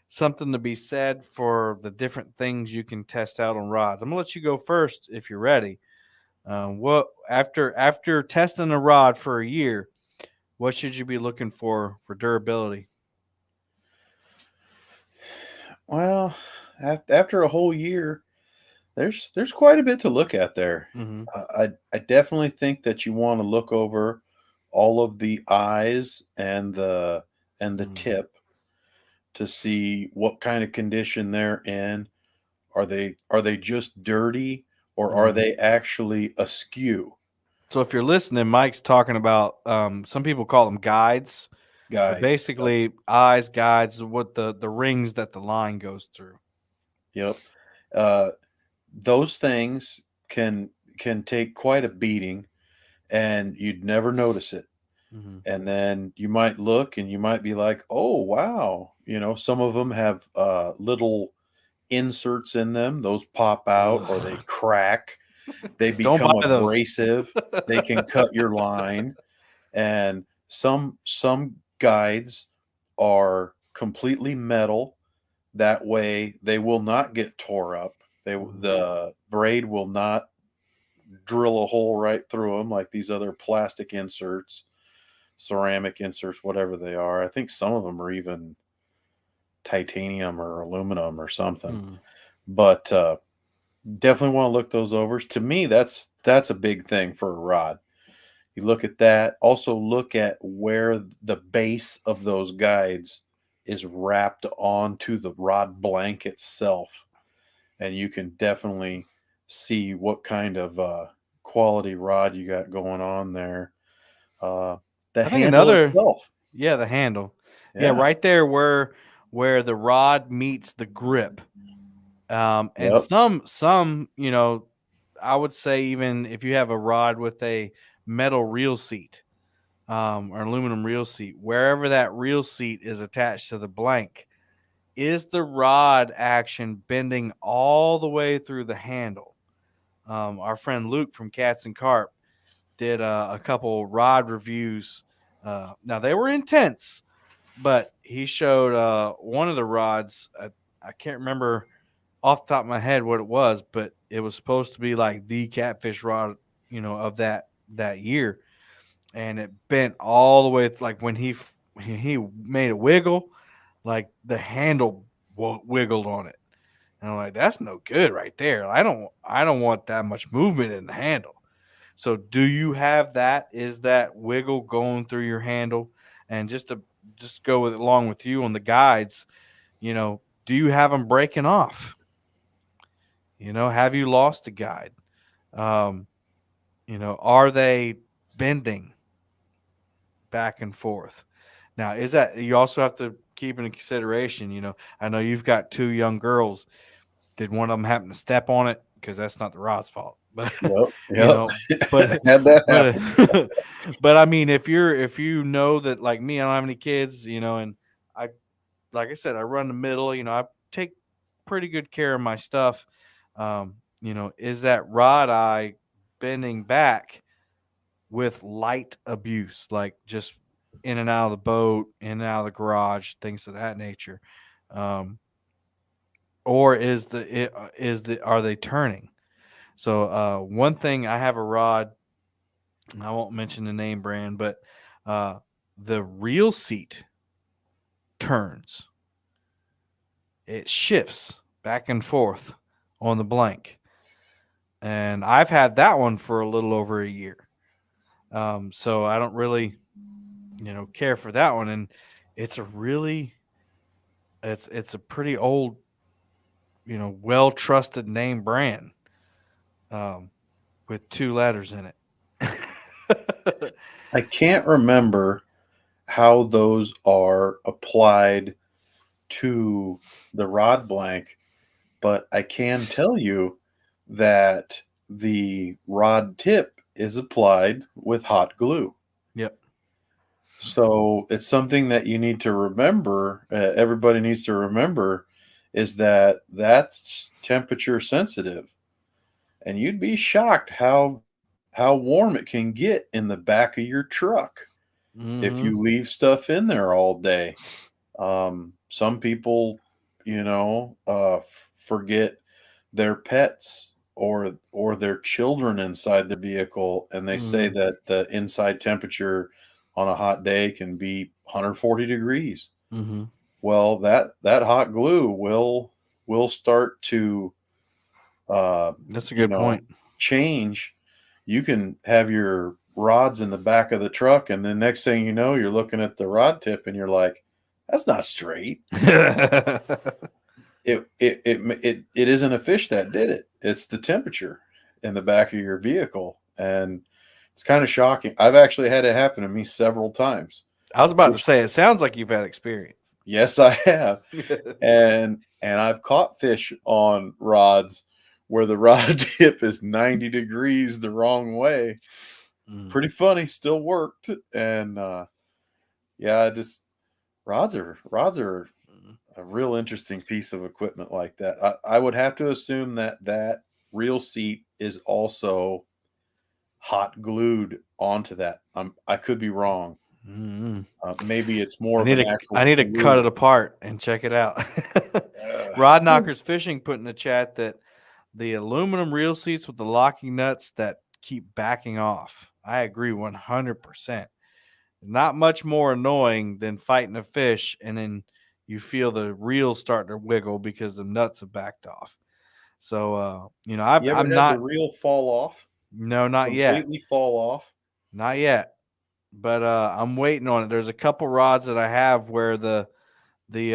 something to be said for the different things you can test out on rods. I'm gonna let you go first if you're ready. What after testing a rod for a year, what should you be looking for durability? Well, after a whole year, there's quite a bit to look at there. Mm-hmm. I definitely think that you want to look over all of the eyes and the Mm-hmm. tip to see what kind of condition they're in. Are they just dirty or are Mm-hmm. they actually askew? So if you're listening, Mike's talking about some people call them guides, but Guides. Yep. basically eyes guides what the rings that the line goes through. Yep. Uh, those things can take quite a beating and you'd never notice it. Mm-hmm. And then you might look and you might be like, "Oh, wow." Some of them have little inserts in them. Those pop out or they crack. They Don't become buy those. abrasive. They can cut your line. And some guides are completely metal. That way they will not get tore up. Mhm. The braid will not drill a hole right through them like these other plastic inserts, ceramic inserts, whatever they are. I think some of them are even titanium or aluminum or something. Mm. But definitely want to look those over. To me, that's a big thing for a rod. You look at that. Also, look at where the base of those guides is wrapped onto the rod blank itself, and you can definitely see what kind of quality rod you got going on there. Uh, the I think handle another itself, yeah, the handle. Yeah, yeah, right there where the rod meets the grip. And yep, some, you know, I would say even if you have a rod with a metal reel seat, or aluminum reel seat, wherever that reel seat is attached to the blank, is the rod action bending all the way through the handle? Our friend Luke from Cats and Carp did a couple rod reviews. Now they were intense, but he showed one of the rods. I can't remember off the top of my head what it was, but it was supposed to be like the catfish rod, you know, of that year, and it bent all the way. Like when he made it wiggle, like the handle wiggled on it, and I'm like, that's no good right there. I don't want that much movement in the handle. So do you have that? Is that wiggle going through your handle? And just go with along with you on the guides, you know, do you have them breaking off? You know, have you lost a guide? Um, you know, are they bending back and forth? Now, is that you also have to keep into consideration, you know, I know you've got two young girls. Did one of them happen to step on it? Because that's not the rod's fault. But yep, you yep. know, but Had that but happen. but I mean, if you know that like me, I don't have any kids, you know, and I like I said, I run the middle, you know, I take pretty good care of my stuff. You know, is that rod eye bending back with light abuse, like just in and out of the boat, in and out of the garage, things of that nature. Um, or are they turning? So one thing, I have a rod, I won't mention the name brand, but the reel seat turns. It shifts back and forth on the blank. And I've had that one for a little over a year. So I don't really, care for that one. And it's a really, it's a pretty old, well trusted name brand, um, with 2 letters in it. I can't remember how those are applied to the rod blank, but I can tell you that the rod tip is applied with hot glue. Yep. So it's something that you need to remember. Everybody needs to remember is that that's temperature sensitive, and you'd be shocked how warm it can get in the back of your truck if Mm-hmm. you leave stuff in there all day. Some people, forget their pets or their children inside the vehicle, and they say Mm-hmm. that the inside temperature on a hot day can be 140 degrees. Mm-hmm. Well, that hot glue will start to That's a you good know point. change. You can have your rods in the back of the truck, and then next thing you know, you're looking at the rod tip and you're like, that's not straight. It isn't a fish that did it. It's the temperature in the back of your vehicle. And it's kind of shocking. I've actually had it happen to me several times. I was about to Which, say, it sounds like you've had experience. yes, I have. And I've caught fish on rods where the rod tip is 90 degrees the wrong way. Mm. Pretty funny, still worked. And yeah, just rods are a real interesting piece of equipment like that. I would have to assume that reel seat is also hot glued onto that. I could be wrong. Mm-hmm. Maybe it's more of an I actual need to cut glue. it apart and check it out. Uh, Rod Knockers Fishing put in the chat that the aluminum reel seats with the locking nuts that keep backing off. I agree 100%. Not much more annoying than fighting a fish and then you feel the reel start to wiggle because the nuts have backed off. So you ever I'm had the not. reel fall off? No, not yet. Completely fall off? Not yet. But I'm waiting on it. There's a couple rods that I have where the the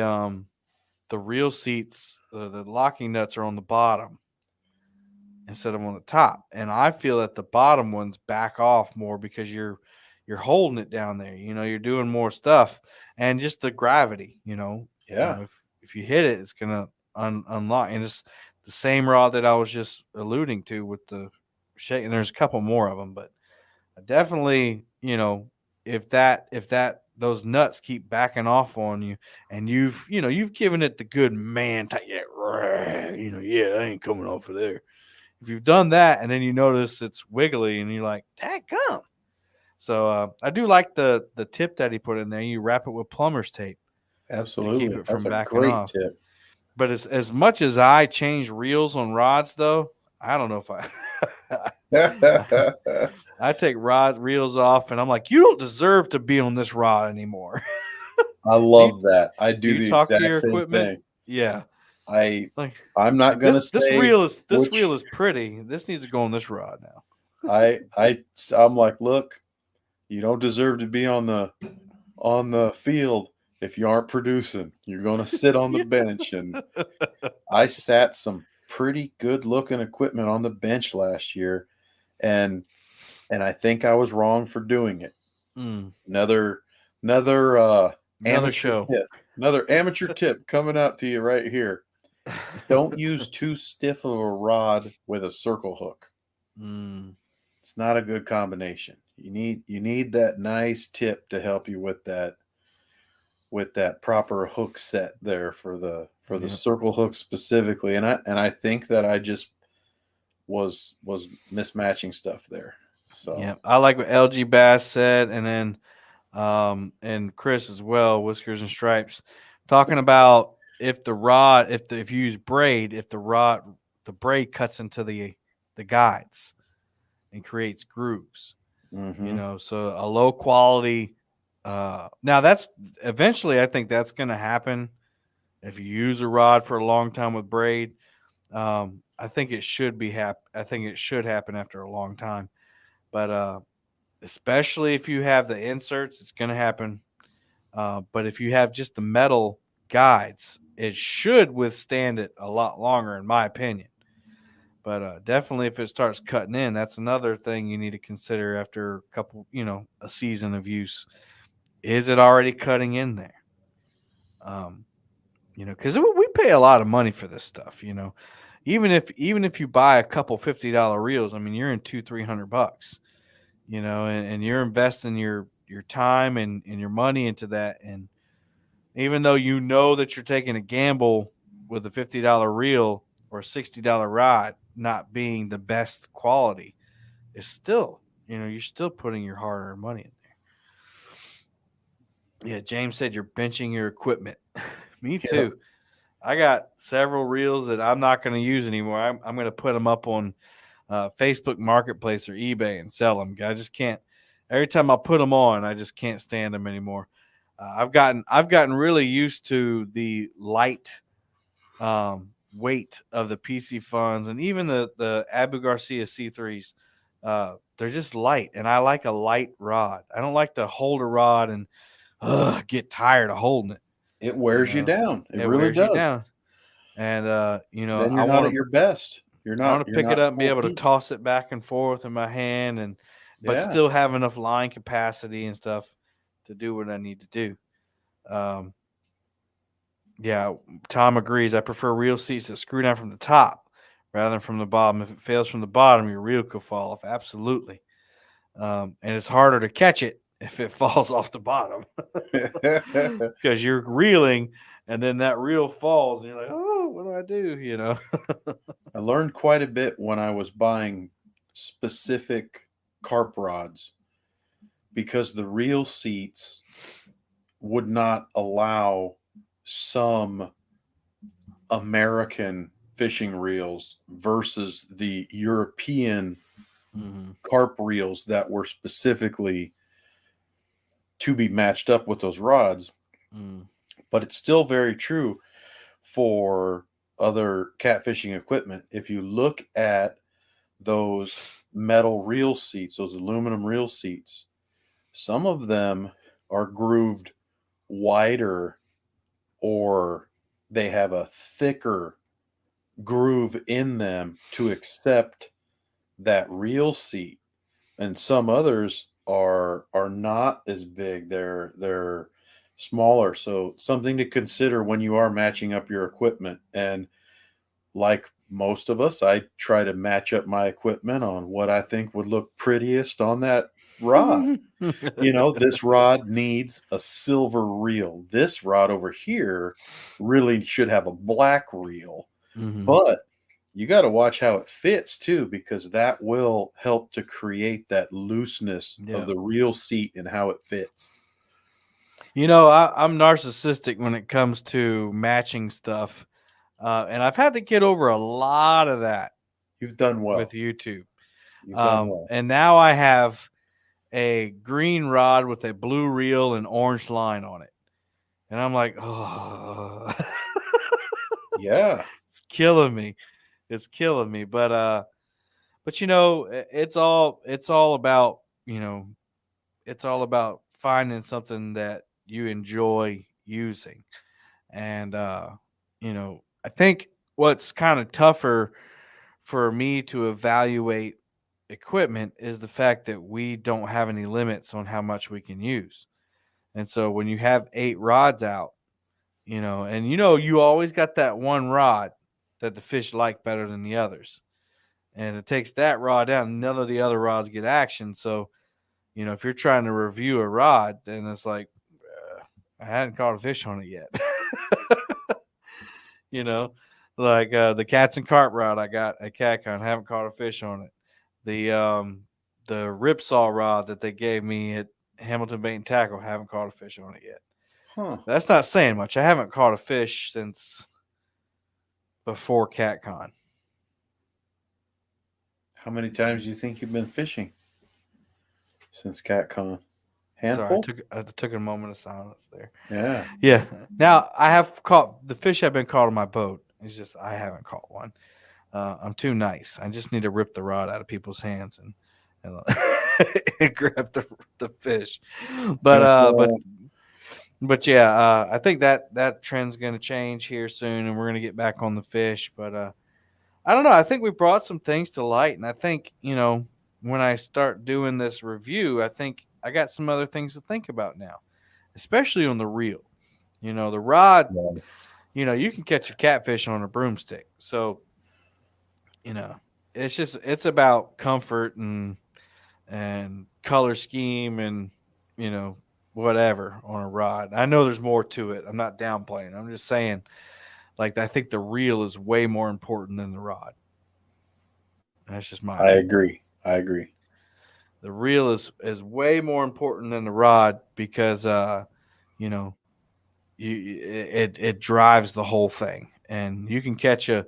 reel seats, the locking nuts are on the bottom instead of on the top, and I feel that the bottom ones back off more because you're holding it down there. You're doing more stuff, and just the gravity. Yeah. If you hit it, it's gonna unlock, and it's the same rod that I was just alluding to with the shake. And there's a couple more of them, but definitely, if that those nuts keep backing off on you, and you've given it the good man type, yeah, yeah, that ain't coming off of there. If you've done that and then you notice it's wiggly and you're like, dang gum. So I do like the tip that he put in there. You wrap it with plumber's tape to keep Absolutely. it That's from a backing great off. tip. But as much as I change reels on rods, though, I don't know if I I take rod reels off, and I'm like, you don't deserve to be on this rod anymore. I do you love that. I do do you the talk to exact your same equipment? thing. Yeah, I like I'm it's not like gonna this say reel which is pretty. This needs to go on this rod now. I'm like, look, you don't deserve to be on the field if you aren't producing. You're gonna sit on the bench. And I sat some pretty good looking equipment on the bench last year, and I think I was wrong for doing it. Mm, Another another another amateur show. tip. Another amateur tip coming out to you right here. Don't use too stiff of a rod with a circle hook. Mm, It's not a good combination. You need that nice tip to help you with that proper hook set there for the yeah, circle hook specifically. And I think that I just was mismatching stuff there. yeah. So I like what LG Bass said, and then and Chris as well, Whiskers and Stripes, talking about if the rod, if you use braid, if the braid cuts into the guides and creates grooves, Mm-hmm. so a low quality. Now that's eventually, I think that's going to happen if you use a rod for a long time with braid. I think it should be I think it should happen after a long time, but especially if you have the inserts, it's going to happen. But if you have just the metal guides, it should withstand it a lot longer, in my opinion. But definitely, if it starts cutting in, that's another thing you need to consider after a couple, a season of use. Is it already cutting in there? Because we pay a lot of money for this stuff. Even if you buy a couple $50 reels, I mean, you're in 200-300 bucks. And you're investing your time and your money into that. And even though that you're taking a gamble with a $50 reel or a $60 rod not being the best quality, it's still, you're still putting your hard-earned money in there. Yeah, James said you're benching your equipment. Me Yeah. too. I got several reels that I'm not going to use anymore. I'm going to put them up on Facebook Marketplace or eBay and sell them. I just can't. Every time I put them on, I just can't stand them anymore. I've gotten really used to the light weight of the PC funds and even the Abu Garcia C3s. They're just light, and I like a light rod. I don't like to hold a rod and get tired of holding it. It wears you down. It It really wears you does. down, and Then I you're not want at to your best. You're I want not. to You're pick it not up and be full able to peak. toss it back and forth in my hand, but Yeah. still have enough line capacity and stuff to do what I need to do. Um, yeah, Tom agrees. I prefer reel seats that screw down from the top rather than from the bottom. If it fails from the bottom, your reel could fall off. Absolutely, and it's harder to catch it if it falls off the bottom because you're reeling and then that reel falls and you're like, oh, what do I do? I learned quite a bit when I was buying specific carp rods because the reel seats would not allow some American fishing reels versus the European Mhm. carp reels that were specifically to be matched up with those rods. Mm. But it's still very true for other catfishing equipment. If you look at those metal reel seats, those aluminum reel seats, some of them are grooved wider or they have a thicker groove in them to accept that reel seat, and some others are not as big. They're smaller, so something to consider when you are matching up your equipment. And like most of us, I try to match up my equipment on what I think would look prettiest on that rod. This rod needs a silver reel. This rod over here really should have a black reel. Mhm. But you got to watch how it fits too, because that will help to create that looseness of Yeah. the reel seat and how it fits. I'm narcissistic when it comes to matching stuff. And I've had to get over a lot of that You've done with well. YouTube. You've done well. And now I have a green rod with a blue reel and orange line on it. And I'm like, oh, Yeah. it's killing me. It's killing me. But it's all about, it's all about finding something that you enjoy using. And I think what's kind of tougher for me to evaluate equipment is the fact that we don't have any limits on how much we can use. And so when you have 8 rods out, and you always got that one rod that the fish like better than the others. And it takes that rod out and none of the other rods get action. So, if you're trying to review a rod, then it's like, I hadn't caught a fish on it yet. you know, like the cats and carp rod I got at CatCon, haven't caught a fish on it. The ripsaw rod that they gave me at Hamilton Bait and Tackle, haven't caught a fish on it yet. Huh. That's not saying much. I haven't caught a fish since before CatCon. How many times do you think you've been fishing since CatCon? Sorry, Handful? I took a moment of silence there. Yeah. Yeah. Now I have caught the fish have been caught on my boat. It's just I haven't caught one. I'm too nice. I just need to rip the rod out of people's hands and and grab the fish. But uh, but Uh, but yeah, I think that trend's going to change here soon, and we're going to get back on the fish. But I don't know. I think we brought some things to light, and I think when I start doing this review, I think I got some other things to think about now, especially on the reel. The rod. yeah. You can catch a catfish on a broomstick. So you know, it's about comfort and color scheme and you know whatever on a rod. I know there's more to it. I'm not downplaying. I'm just saying, like I think the reel is way more important than the rod. That's just my I opinion. agree. I agree. The reel is way more important than the rod because you know it drives the whole thing, and you can catch now.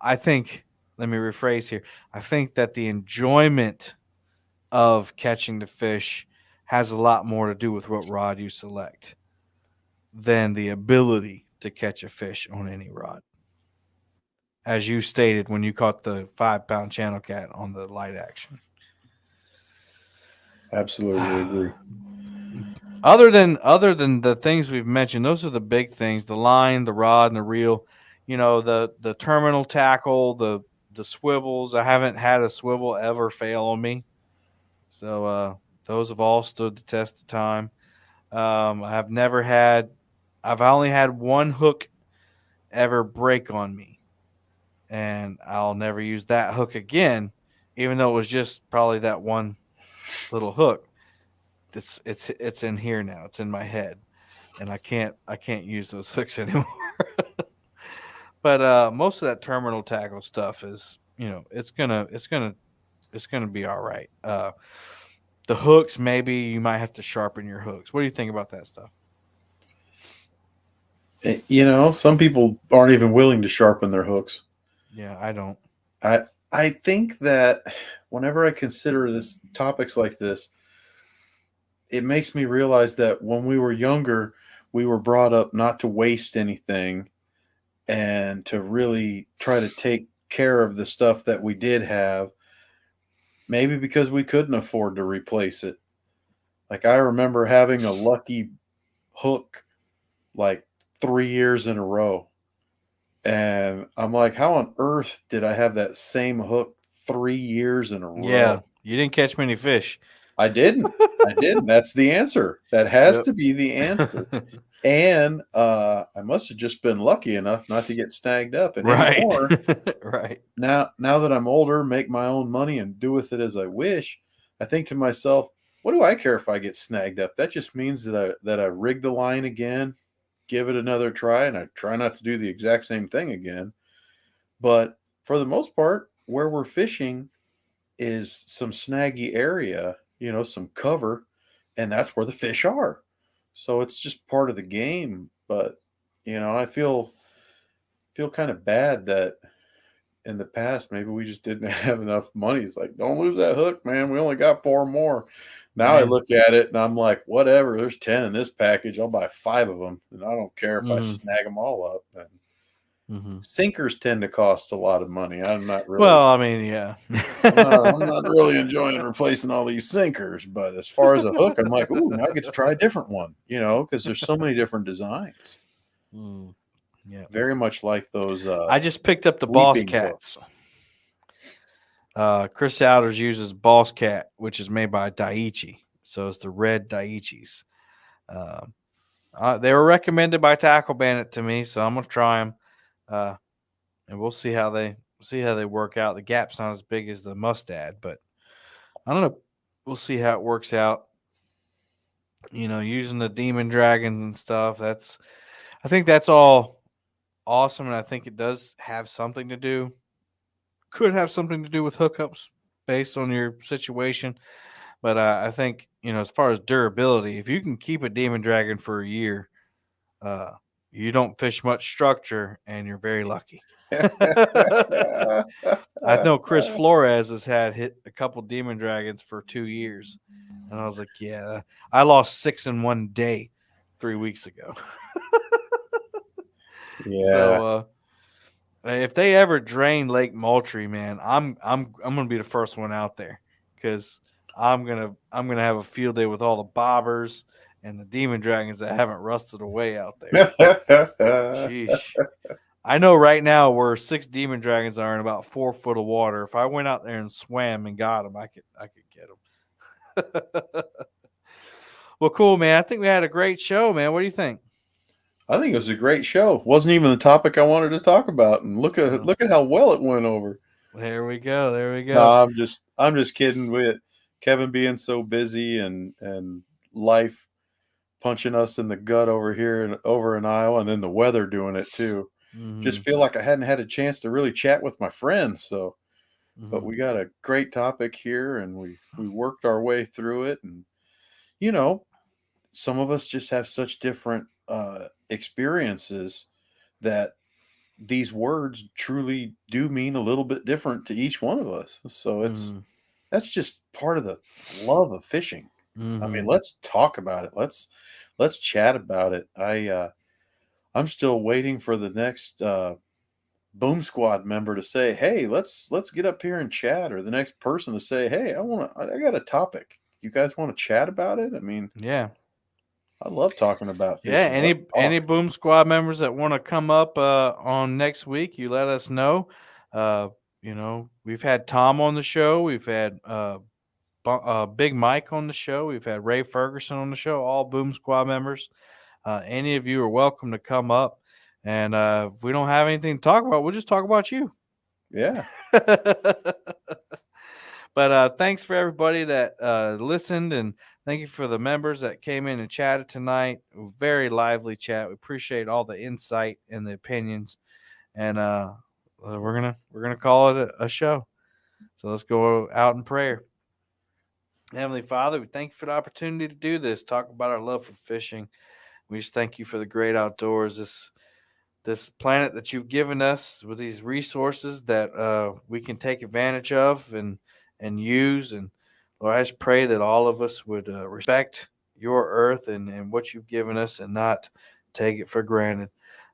I think let me rephrase here. I think that the enjoyment of catching the fish has a lot more to do with what rod you select than the ability to catch a fish on any rod. As you stated when you caught the 5 pound channel cat on the light action. Absolutely agree. Other than the things we've mentioned, those are the big things: the line, the rod, and the reel. The terminal tackle, the swivels. I haven't had a swivel ever fail on me, so those have all stood the test of time. I've never had. I've only had one hook ever break on me, and I'll never use that hook again, even though it was just probably that one little hook. It's in here now. It's in my head, and I can't use those hooks anymore. But most of that terminal tackle stuff is it's gonna be all right. The hooks, maybe you might have to sharpen your hooks. What do you think about that stuff? Some people aren't even willing to sharpen their hooks. Yeah, I don't. I I think that whenever I consider this topics like this, it makes me realize that when we were younger, we were brought up not to waste anything and to really try to take care of the stuff that we did have, maybe because we couldn't afford to replace it. Like I remember having a lucky hook like 3 years in a row. And I'm like, how on earth did I have that same hook 3 years in a Yeah, row? you didn't catch many fish. I didn't. I didn't. That's the answer. That has Yep. to be the answer. And I must have just been lucky enough not to get snagged up. And Right. anymore, Right. now that I'm older, make my own money and do with it as I wish, I think to myself, what do I care if I get snagged up? That just means that I rig the line again, give it another try, and I try not to do the exact same thing again. But for the most part, where we're fishing is some snaggy area, some cover, and that's where the fish are. So it's just part of the game. But I feel kind of bad that in the past maybe we just didn't have enough money. It's like, don't lose that hook, man. We only got four more. Now I Man. look at it and I'm like, whatever. There's 10 in this package. I'll buy 5 of them, and I don't care if I Hmm. snag them all up. And Hmm. sinkers tend to cost a lot of money. Well, I mean, yeah. I'm not really enjoying replacing all these sinkers, but as far as a hook, I'm like, ooh, now I get to try a different one, because there's so many different designs. Mm, yeah. Very much like those I just picked up the Boss weeping Cats. hooks. Chris Souders uses Boss Cat, which is made by Daiichi. So it's the red Daiichis. Um, they were recommended by Tackle Bandit to me, so I'm gonna try them, and we'll see how they work out. The gap's not as big as the Mustad, but I don't know. We'll see how it works out. Using the Demon Dragons and stuff. I think that's all awesome, and I think it does have something to do. Could have something to do with hookups based on your situation, but I think as far as durability, if you can keep a demon dragon for a year, you don't fish much structure, and you're very lucky. I know Chris Flores has hit a couple demon dragons for 2 years, and I was like, yeah, I lost 6 in one day 3 weeks ago. Yeah. So if they ever drain Lake Moultrie, man, I'm gonna be the first one out there, because I'm gonna have a field day with all the bobbers and the demon dragons that haven't rusted away out there. Sheesh. I know right now where 6 demon dragons are in about 4 foot of water. If I went out there and swam and got them, I could get them. Well, cool, man. I think we had a great show, man. What do you think? I think it was a great show. Wasn't even the topic I wanted to talk about, and look at how well it went over. There we go. There we go. No, I'm just kidding with Kevin being so busy and life punching us in the gut over here and over in Iowa, and then the weather doing it too. Just feel like I hadn't had a chance to really chat with my friends. So, but we got a great topic here, and we worked our way through it. And some of us just have such different experiences that these words truly do mean a little bit different to each one of us. So that's just part of the love of fishing. I mean, let's talk about it. Let's chat about it. I'm still waiting for the next Boom Squad member to say, "Hey, let's get up here and chat," or the next person to say, "Hey, I got a topic. You guys want to chat about it?" I mean, yeah, I love talking about fishing. Yeah, any Boom Squad members that want to come up on next week, you let us know. We've had Tom on the show. We've had Big Mike on the show. We've had Ray Ferguson on the show, all Boom Squad members. Any of you are welcome to come up. And if we don't have anything to talk about, we'll just talk about you. Yeah. But thanks for everybody that listened, and thank you for the members that came in and chatted tonight. Very lively chat. We appreciate all the insight and the opinions. And we're gonna call it a show. So let's go out in prayer. Heavenly Father, we thank you for the opportunity to do this, talk about our love for fishing. We just thank you for the great outdoors, this planet that you've given us with these resources that we can take advantage of and use. And Lord, I just pray that all of us would respect your earth and what you've given us and not take it for granted.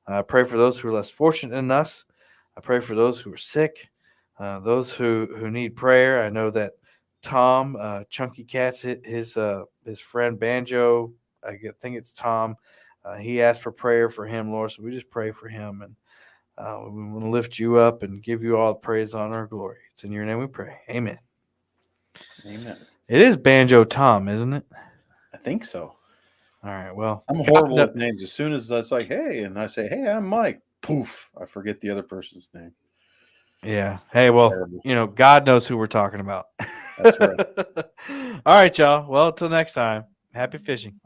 I pray for those who are less fortunate than us. I pray for those who are sick, those who need prayer. I know that Tom, Chunky Cats, his friend Banjo, I think it's Tom, he asked for prayer for him, Lord. So we just pray for him, and we want to lift you up and give you all the praise, honor, and glory. It's in your name we pray. Amen. Amen. It is Banjo Tom, isn't it? I think so. All right. Well, I'm horrible with names. As soon as that's like, hey, and I say, hey, I'm Mike. Poof, I forget the other person's name. Yeah. Hey, well, God knows who we're talking about. That's right. All right, y'all. Well, until next time, happy fishing.